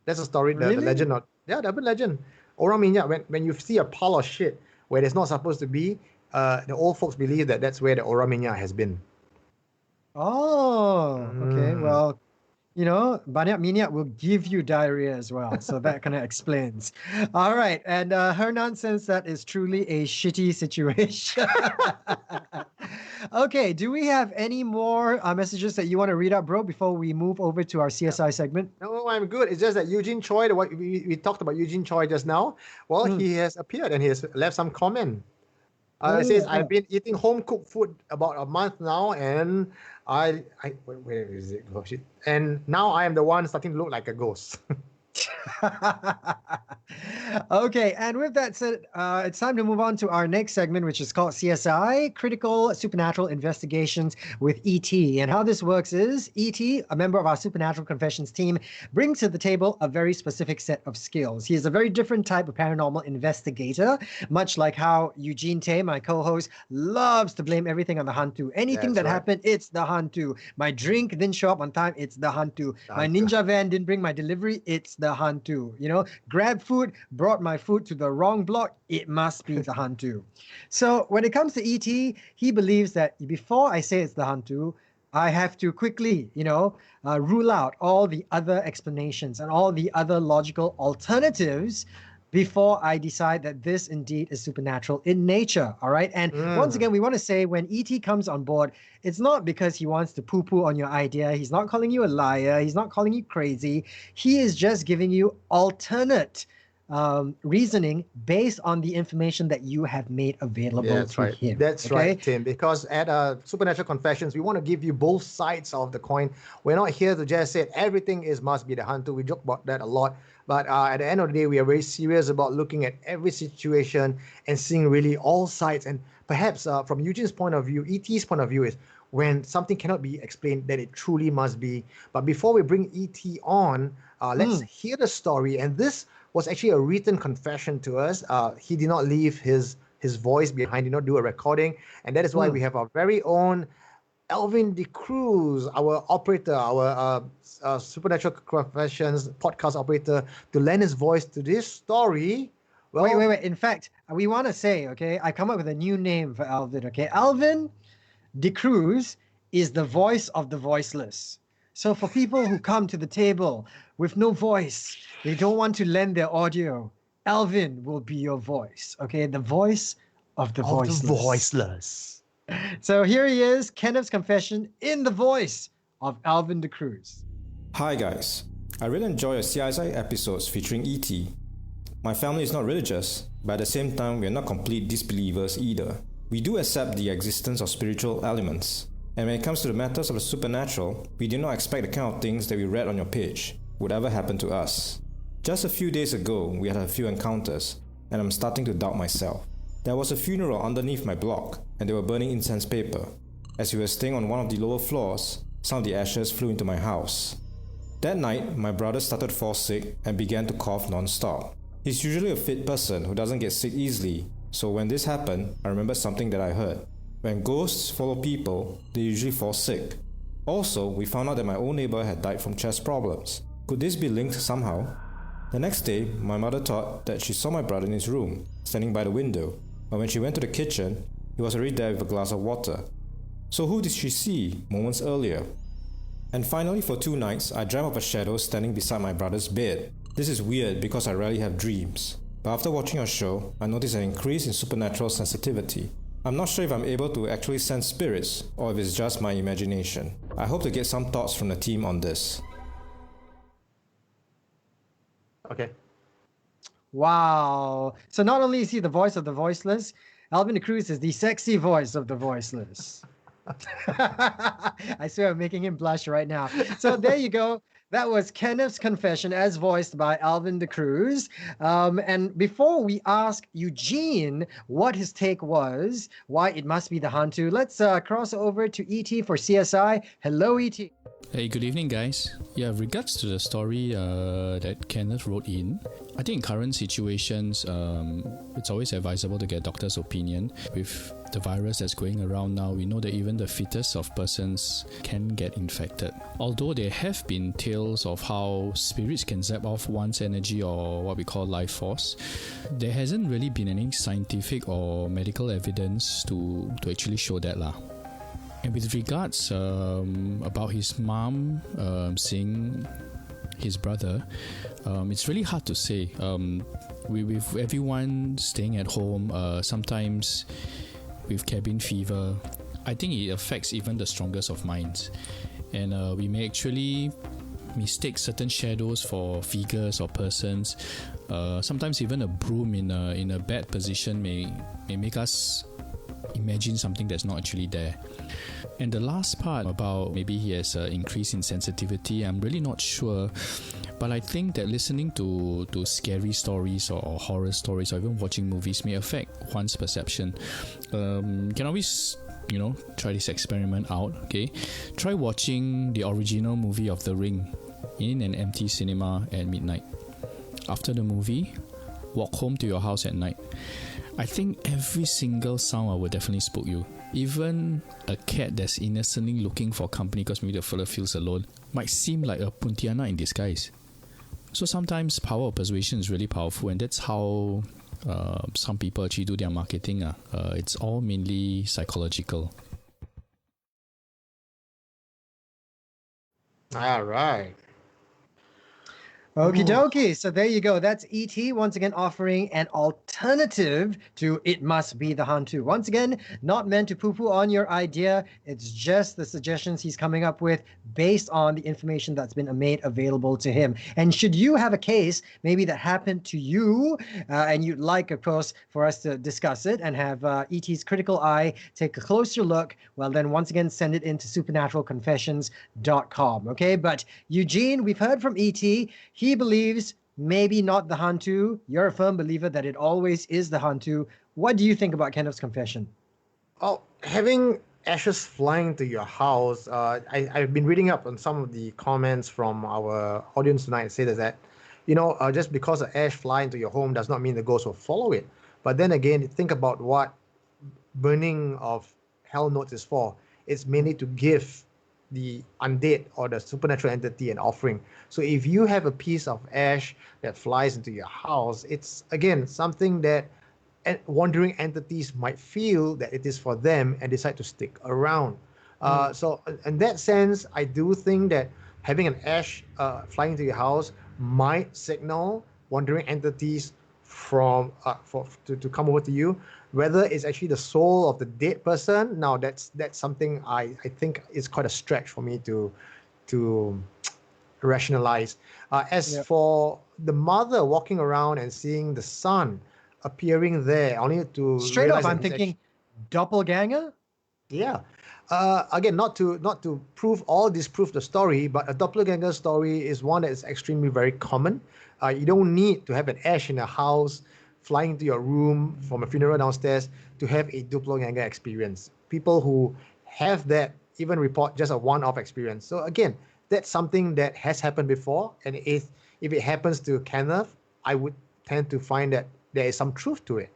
That's a story, the legend of... Yeah, the urban legend. Orang Minyak, when you see a pile of shit where there's not supposed to be, the old folks believe that that's where the Orang Minyak has been.
Oh, okay. Well, banyak minyak will give you diarrhea as well. So that kind of explains. All right. And Hernan says that is truly a shitty situation. Okay. Do we have any more messages that you want to read out, bro, before we move over to our CSI segment?
No, I'm good. It's just that Eugene Choi, we talked about Eugene Choi just now. Well, he has appeared and he has left some comment. It says, I've been eating home-cooked food about a month now, and where is it? Oh, shit. And now I am the one starting to look like a ghost.
Okay, and with that said, it's time to move on to our next segment, which is called CSI, Critical Supernatural Investigations with E.T. And how this works is E.T., a member of our Supernatural Confessions team, brings to the table a very specific set of skills. He is a very different type of paranormal investigator, much like how Eugene Tay, my co-host, loves to blame everything on the hantu. Anything that happened, it's the hantu. My drink didn't show up on time, it's the hantu. My ninja van didn't bring my delivery, it's the hantu. Grab food, brought my food to the wrong block, it must be the hantu. So when it comes to E.T., he believes that before I say it's the hantu, I have to quickly, rule out all the other explanations and all the other logical alternatives before I decide that this indeed is supernatural in nature, all right? And once again, we want to say when E.T. comes on board, it's not because he wants to poo-poo on your idea. He's not calling you a liar. He's not calling you crazy. He is just giving you alternate reasoning based on the information that you have made available to him.
That's right, Tim. Because at Supernatural Confessions, we want to give you both sides of the coin. We're not here to just say everything must be the hantu. We joke about that a lot. But at the end of the day, we are very serious about looking at every situation and seeing really all sides. And perhaps from Eugene's point of view, E.T.'s point of view is when something cannot be explained, that it truly must be. But before we bring E.T. on, let's hear the story. And this was actually a written confession to us. He did not leave his voice behind, did not do a recording. And that is why we have our very own Alvin De Cruz, our operator, our Supernatural Confessions podcast operator, to lend his voice to this story. Well,
wait. In fact, we want to say, okay, I come up with a new name for Alvin, okay? Alvin De Cruz is the voice of the voiceless. So for people who come to the table with no voice, they don't want to lend their audio, Alvin will be your voice, okay? The voice of the voiceless. So here he is, Kenneth's confession in the voice of Alvin De Cruz.
Hi guys, I really enjoy your CSI episodes featuring E.T. My family is not religious, but at the same time, we are not complete disbelievers either. We do accept the existence of spiritual elements. And when it comes to the matters of the supernatural, we do not expect the kind of things that we read on your page would ever happen to us. Just a few days ago, we had a few encounters, and I'm starting to doubt myself. There was a funeral underneath my block, and they were burning incense paper. As we were staying on one of the lower floors, some of the ashes flew into my house. That night, my brother started to fall sick and began to cough non-stop. He's usually a fit person who doesn't get sick easily, so when this happened, I remembered something that I heard. When ghosts follow people, they usually fall sick. Also, we found out that my own neighbor had died from chest problems. Could this be linked somehow? The next day, my mother thought that she saw my brother in his room, standing by the window, but when she went to the kitchen, he was already there with a glass of water. So who did she see moments earlier? And finally, for 2 nights, I dreamt of a shadow standing beside my brother's bed. This is weird because I rarely have dreams. But after watching your show, I noticed an increase in supernatural sensitivity. I'm not sure if I'm able to actually sense spirits or if it's just my imagination. I hope to get some thoughts from the team on this.
Okay.
Wow. So not only is he the voice of the voiceless, Alvin de Cruz is the sexy voice of the voiceless. I swear I'm making him blush right now. So there you go. That was Kenneth's confession as voiced by Alvin de Cruz. And before we ask Eugene what his take was, why it must be the Hantu, let's cross over to E.T. for CSI. Hello, E.T.
Hey, good evening, guys. Yeah, regards to the story that Kenneth wrote in, I think in current situations, it's always advisable to get a doctor's opinion. With the virus that's going around now, we know that even the fittest of persons can get infected. Although there have been tales of how spirits can zap off one's energy or what we call life force, there hasn't really been any scientific or medical evidence to actually show that lah. And with regards about his mom seeing his brother, it's really hard to say. With everyone staying at home, sometimes with cabin fever, I think it affects even the strongest of minds. And we may actually mistake certain shadows for figures or persons. Sometimes even a broom in a bad position may make us imagine something that's not actually there. And the last part about maybe he has an increase in sensitivity, I'm really not sure. But I think that listening to scary stories or horror stories or even watching movies may affect one's perception. You can always, try this experiment out, okay? Try watching the original movie of The Ring in an empty cinema at midnight. After the movie, walk home to your house at night. I think every single sound will definitely spook you. Even a cat that's innocently looking for company because maybe the fella feels alone might seem like a Pontianak in disguise. So sometimes power of persuasion is really powerful, and that's how some people actually do their marketing. It's all mainly psychological.
All right.
Okie dokie. So there you go. That's E.T. once again offering an alternative to It Must Be the Hantu. Once again, not meant to poo-poo on your idea. It's just the suggestions he's coming up with based on the information that's been made available to him. And should you have a case maybe that happened to you and you'd like, of course, for us to discuss it and have E.T.'s critical eye take a closer look, well, then once again, send it into supernaturalconfessions.com. Okay, but Eugene, we've heard from E.T. He believes maybe not the Hantu. You're a firm believer that it always is the Hantu. What do you think about Kenneth's confession?
Oh, having ashes flying to your house, I've been reading up on some of the comments from our audience tonight. Say that, just because an ash fly into your home does not mean the ghost will follow it. But then again, think about what burning of hell notes is for. It's mainly to give the undead or the supernatural entity an offering. So if you have a piece of ash that flies into your house, it's again something that wandering entities might feel that it is for them and decide to stick around. So in that sense, I do think that having an ash flying into your house might signal wandering entities to come over to you. Whether it's actually the soul of the dead person, now that's something I think is quite a stretch for me to rationalize. For the mother walking around and seeing the son appearing there, only to
Straight
realize
up,
that
I'm
he's
thinking doppelganger.
yeah. Again, not to prove or disprove the story, but a doppelganger story is one that is extremely very common. You don't need to have an ash in a house flying to your room from a funeral downstairs to have a doppelganger experience. People who have that even report just a one-off experience. So again, that's something that has happened before, and if it happens to Kenneth, I would tend to find that there is some truth to it.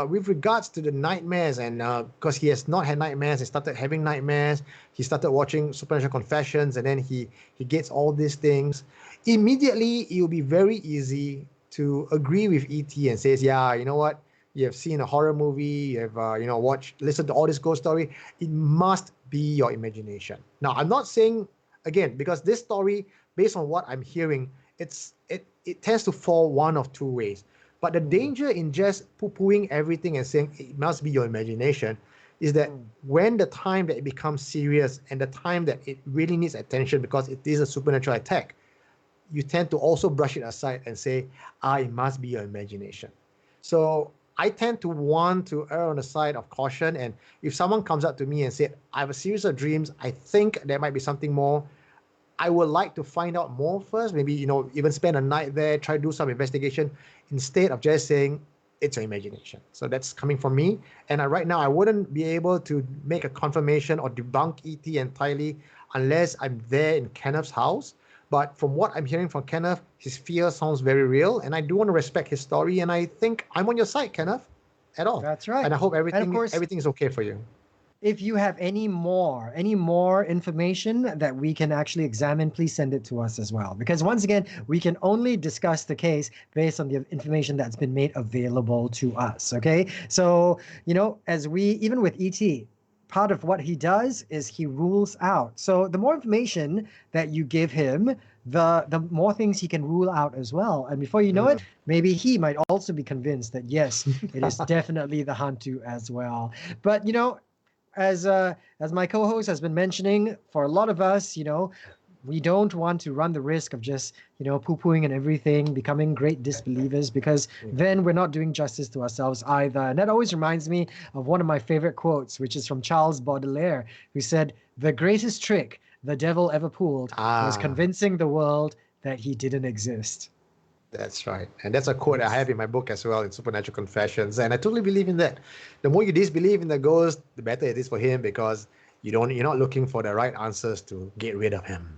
With regards to the nightmares, and because he has not had nightmares, he started having nightmares. He started watching Supernatural Confessions, and then he gets all these things. Immediately, it will be very easy to agree with ET and says, "Yeah, you know what? You have seen a horror movie. You have watched, listened to all this ghost story. It must be your imagination." Now, I'm not saying again because this story, based on what I'm hearing, it tends to fall one of two ways. But the danger in just poo-pooing everything and saying it must be your imagination is that when the time that it becomes serious and the time that it really needs attention because it is a supernatural attack, you tend to also brush it aside and say, it must be your imagination. So I tend to want to err on the side of caution. And if someone comes up to me and said, I have a series of dreams, I think there might be something more, I would like to find out more first, maybe, even spend a night there, try to do some investigation instead of just saying it's your imagination. So that's coming from me. And right now, I wouldn't be able to make a confirmation or debunk ET entirely unless I'm there in Kenneth's house. But from what I'm hearing from Kenneth, his fear sounds very real. And I do want to respect his story. And I think I'm on your side, Kenneth, at all.
That's right.
And I hope
And of course,
everything is okay for you.
if you have any more information that we can actually examine, please send it to us as well. Because once again, we can only discuss the case based on the information that's been made available to us. Okay. So, as even with ET, part of what he does is he rules out. So the more information that you give him, the more things he can rule out as well. And before you know it, maybe he might also be convinced that yes, it is definitely the Hantu as well. But as my co-host has been mentioning, for a lot of us, we don't want to run the risk of just, poo-pooing and everything, becoming great disbelievers, because then we're not doing justice to ourselves either. And that always reminds me of one of my favorite quotes, which is from Charles Baudelaire, who said, "The greatest trick the devil ever pulled was convincing the world that he didn't exist."
That's right. And that's a quote I have in my book as well, in Supernatural Confessions. And I totally believe in that. The more you disbelieve in the ghost, the better it is for him, because you're not looking for the right answers to get rid of him.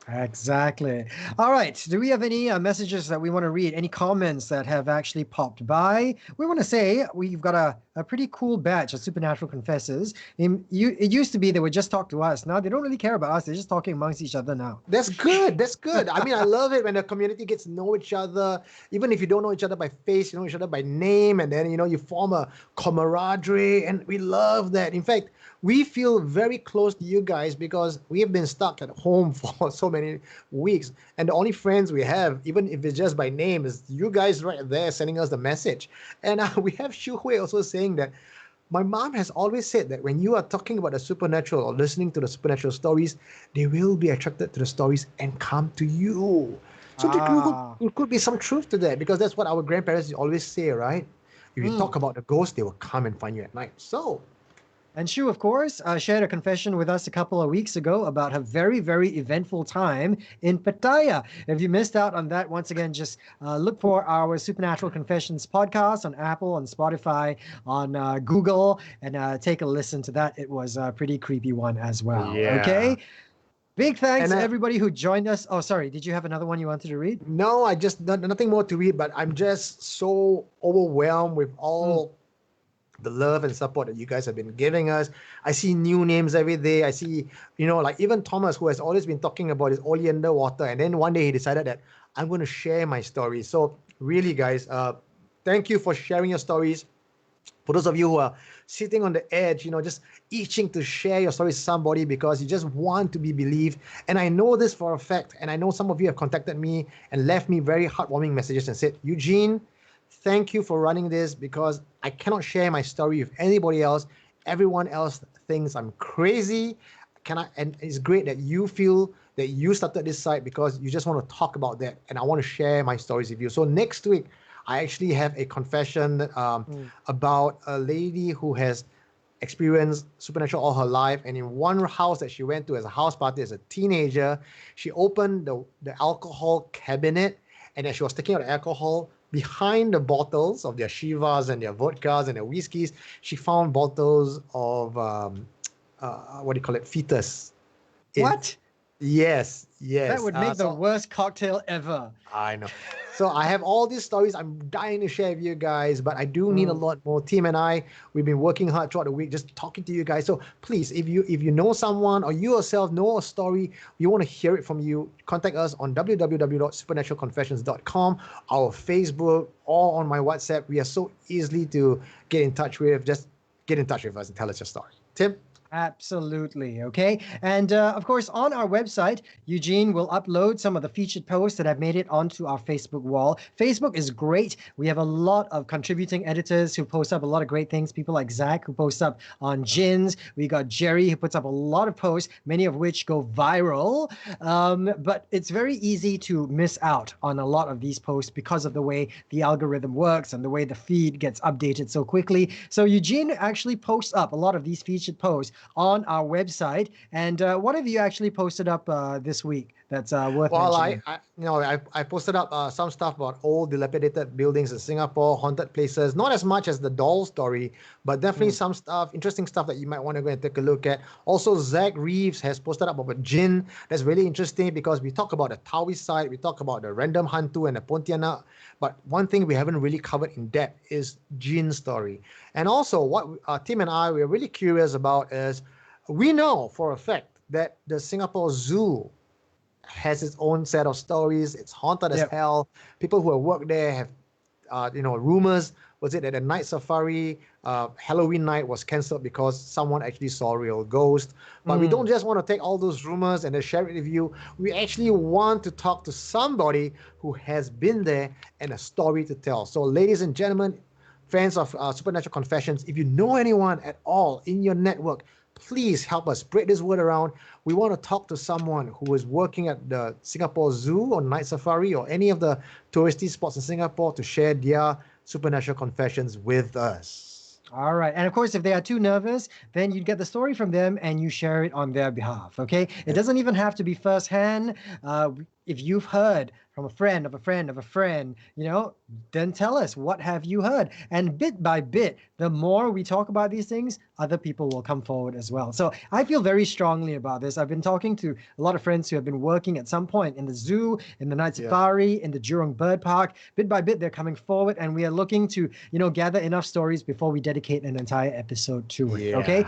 Exactly. All right. Do we have any messages that we want to read? Any comments that have actually popped by? We want to say we've got a pretty cool batch of Supernatural Confessors. It used to be they would just talk to us. Now they don't really care about us. They're just talking amongst each other now.
That's good. That's good. I mean, I love it when the community gets to know each other. Even if you don't know each other by face, you know each other by name. And then, you form a camaraderie. And we love that. In fact, we feel very close to you guys because we have been stuck at home for so many weeks. And the only friends we have, even if it's just by name, is you guys right there sending us the message. And we have Shu Hui also saying that my mom has always said that when you are talking about the supernatural or listening to the supernatural stories, they will be attracted to the stories and come to you. So there could be some truth to that, because that's what our grandparents always say, right? If you talk about the ghost, they will come and find you at night. So...
And Shu, of course, shared a confession with us a couple of weeks ago about her very, very eventful time in Pattaya. If you missed out on that, once again, just look for our Supernatural Confessions podcast on Apple, on Spotify, on Google, and take a listen to that. It was a pretty creepy one as well.
Yeah.
Okay? Big thanks to everybody who joined us. Oh, sorry. Did you have another one you wanted to read?
No, I just nothing more to read, but I'm just so overwhelmed with all the love and support that you guys have been giving us. I see new names every day. I see, like even Thomas, who has always been talking about his oleander water. And then one day he decided that I'm going to share my story. So really, guys, thank you for sharing your stories. For those of you who are sitting on the edge, just itching to share your story with somebody because you just want to be believed. And I know this for a fact. And I know some of you have contacted me and left me very heartwarming messages and said, Eugene, thank you for running this, because I cannot share my story with anybody else. Everyone else thinks I'm crazy. And it's great that you feel that you started this site because you just want to talk about that, and I want to share my stories with you. So next week, I actually have a confession about a lady who has experienced supernatural all her life, and in one house that she went to as a house party as a teenager, she opened the alcohol cabinet, and as she was taking out the alcohol, behind the bottles of their Shivas and their vodkas and their whiskeys, she found bottles of what do you call it, fetus.
What?
Yes.
That would make the worst cocktail ever.
I know. So I have all these stories I'm dying to share with you guys, but I do need a lot more. Team and I, we've been working hard throughout the week just talking to you guys. So please, if you know someone or you yourself know a story, you want to hear it from you, contact us on www.supernaturalconfessions.com, our Facebook, or on my WhatsApp. We are so easily to get in touch with. Just get in touch with us and tell us your story. Tim?
Absolutely. Okay. And of course, on our website, Eugene will upload some of the featured posts that have made it onto our Facebook wall. Facebook is great. We have a lot of contributing editors who post up a lot of great things. People like Zach, who posts up on gins. We got Jerry, who puts up a lot of posts, many of which go viral. But it's very easy to miss out on a lot of these posts because of the way the algorithm works and the way the feed gets updated so quickly. So Eugene actually posts up a lot of these featured posts on our website. And what have you actually posted up this week that's worth mentioning?
I posted up some stuff about old dilapidated buildings in Singapore, haunted places, not as much as the doll story, but definitely some stuff, interesting stuff that you might want to go and take a look at. Also, Zach Reeves has posted up about Jinn. That's really interesting because we talk about the Taoist side, we talk about the random hantu and the Pontianak, but one thing we haven't really covered in depth is Jinn story. And also what Tim and I, we're really curious about is, we know for a fact that the Singapore Zoo has its own set of stories. It's haunted as hell. People who have worked there have, rumors. Was it that the night safari, Halloween night was cancelled because someone actually saw a real ghost? But we don't just want to take all those rumors and then share it with you. We actually want to talk to somebody who has been there and a story to tell. So ladies and gentlemen, fans of Supernatural Confessions, if you know anyone at all in your network, please help us spread this word around. We want to talk to someone who is working at the Singapore Zoo or Night Safari or any of the touristy spots in Singapore to share their supernatural confessions with us.
All right. And of course, if they are too nervous, then you get the story from them and you share it on their behalf. Okay. It doesn't even have to be firsthand. If you've heard from a friend of a friend of a friend, then tell us, what have you heard? And bit by bit, the more we talk about these things, other people will come forward as well. So I feel very strongly about this. I've been talking to a lot of friends who have been working at some point in the zoo, in the night safari, in the Jurong Bird Park. Bit by bit, they're coming forward, and we are looking to, gather enough stories before we dedicate an entire episode to it. Okay.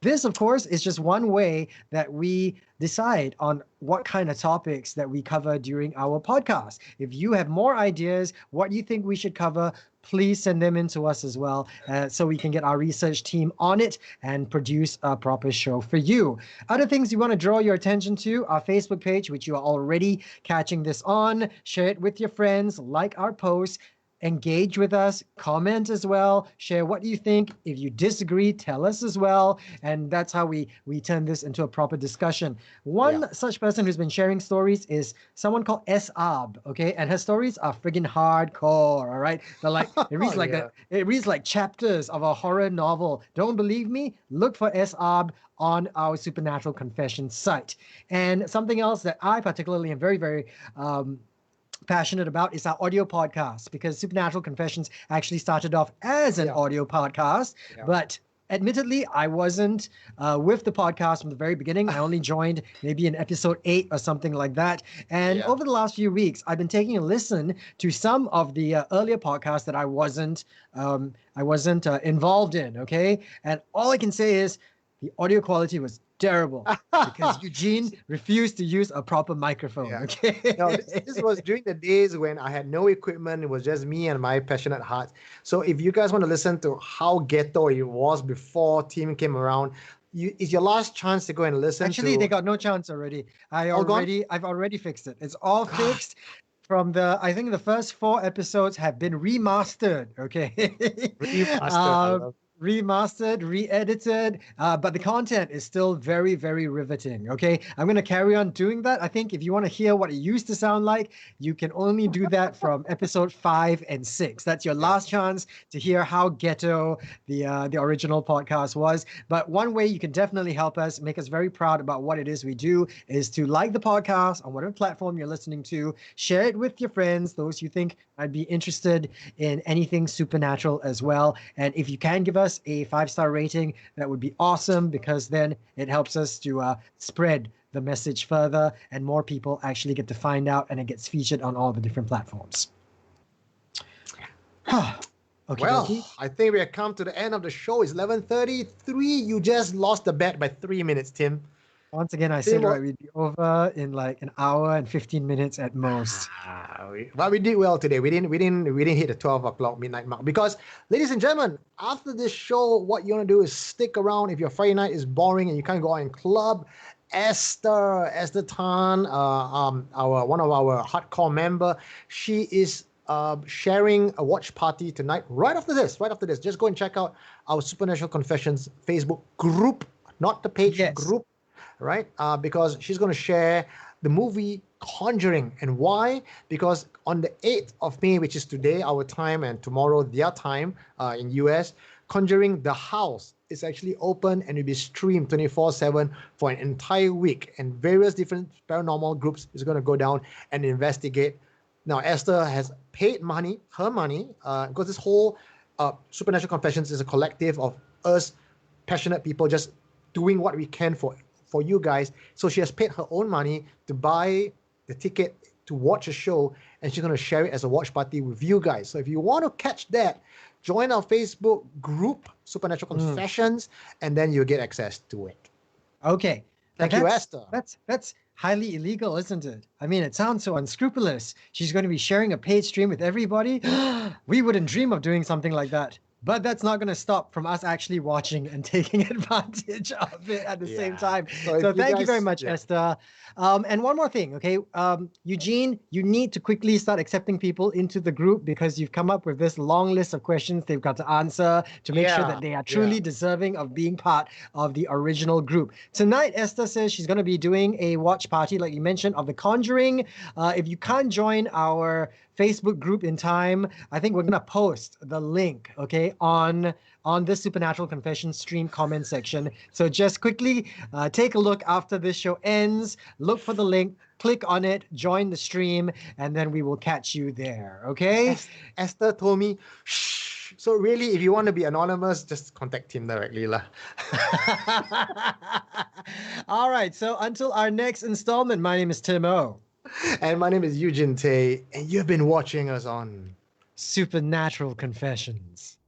This, of course, is just one way that we decide on what kind of topics that we cover during our podcast. If you have more ideas, what you think we should cover, please send them in to us as well, so we can get our research team on it and produce a proper show for you. Other things you want to draw your attention to, our Facebook page, which you are already catching this on. Share it with your friends, like our posts. Engage with us, comment as well, share what you think. If you disagree, tell us as well. And that's how we turn this into a proper discussion. One such person who's been sharing stories is someone called S.Ab, okay? And her stories are friggin' hardcore, all right? They're like, it reads like that. It reads like chapters of a horror novel. Don't believe me? Look for S.Ab on our Supernatural Confessions site. And something else that I particularly am very, very passionate about is our audio podcast, because Supernatural Confessions actually started off as an audio podcast, but admittedly, I wasn't with the podcast from the very beginning. I only joined maybe in episode 8 or something like that. And over the last few weeks, I've been taking a listen to some of the earlier podcasts that I wasn't involved in. Okay, and all I can say is the audio quality was terrible because Eugene refused to use a proper microphone. Okay.
No, this was during the days when I had no equipment. It was just me and my passionate heart. So if you guys want to listen to how ghetto it was before Tim came around, it's your last chance to go and listen.
Actually, they got no chance already. I've already fixed it. It's all fixed. I think the first 4 episodes have been remastered. Okay.
Remastered.
remastered, re-edited, but the content is still very, very riveting. Okay, I'm going to carry on doing that. I think if you want to hear what it used to sound like, you can only do that from episode 5 and 6. That's your last chance to hear how ghetto the original podcast was. But one way you can definitely help us, make us very proud about what it is we do, is to like the podcast on whatever platform you're listening to, share it with your friends, those you think might be interested in anything supernatural as well. And if you can give us a 5-star rating, that would be awesome, because then it helps us to spread the message further and more people actually get to find out, and it gets featured on all the different platforms. Okay,
well, I think we have come to the end of the show. It's 11:33. You just lost the bet by 3 minutes, Tim.
Once again, I said we'd be over in like an hour and 15 minutes at most.
But we did well today. We didn't hit the 12 o'clock midnight mark, because, ladies and gentlemen, after this show, what you want to do is stick around. If your Friday night is boring and you can't go out and club, Esther Tan, one of our hardcore member, she is sharing a watch party tonight. Right after this, just go and check out our Supernatural Confessions Facebook group, not the page, group. Right? Because she's going to share the movie Conjuring. And why? Because on the 8th of May, which is today, our time, and tomorrow, their time in US, Conjuring the House is actually open and will be streamed 24/7 for an entire week. And various different paranormal groups is going to go down and investigate. Now, Esther has paid her money, because this whole Supernatural Confessions is a collective of us passionate people just doing what we can for you guys. So she has paid her own money to buy the ticket to watch a show, and she's going to share it as a watch party with you guys. So if you want to catch that, join our Facebook group, Supernatural Confessions, and then you'll get access to it.
Okay.
Thank you, Esther.
That's highly illegal, isn't it? I mean, it sounds so unscrupulous. She's going to be sharing a paid stream with everybody. We wouldn't dream of doing something like that. But that's not going to stop from us actually watching and taking advantage of it at the same time. So thank you very much, Esther. And one more thing, okay? Eugene, you need to quickly start accepting people into the group, because you've come up with this long list of questions they've got to answer to make sure that they are truly deserving of being part of the original group. Tonight, Esther says she's going to be doing a watch party, like you mentioned, of The Conjuring. If you can't join our Facebook group in time, I think we're going to post the link, okay, on this Supernatural Confessions stream comment section. So just quickly take a look after this show ends, look for the link, click on it, join the stream, and then we will catch you there, okay?
Esther told me, shh. So really, if you want to be anonymous, just contact him directly, lah.
All right, so until our next installment, my name is Tim O.
And my name is Eugene Tay, and you've been watching us on
Supernatural Confessions.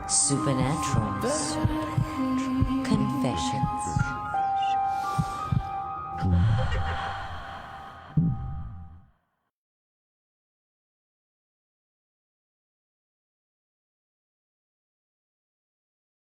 Supernatural Confessions.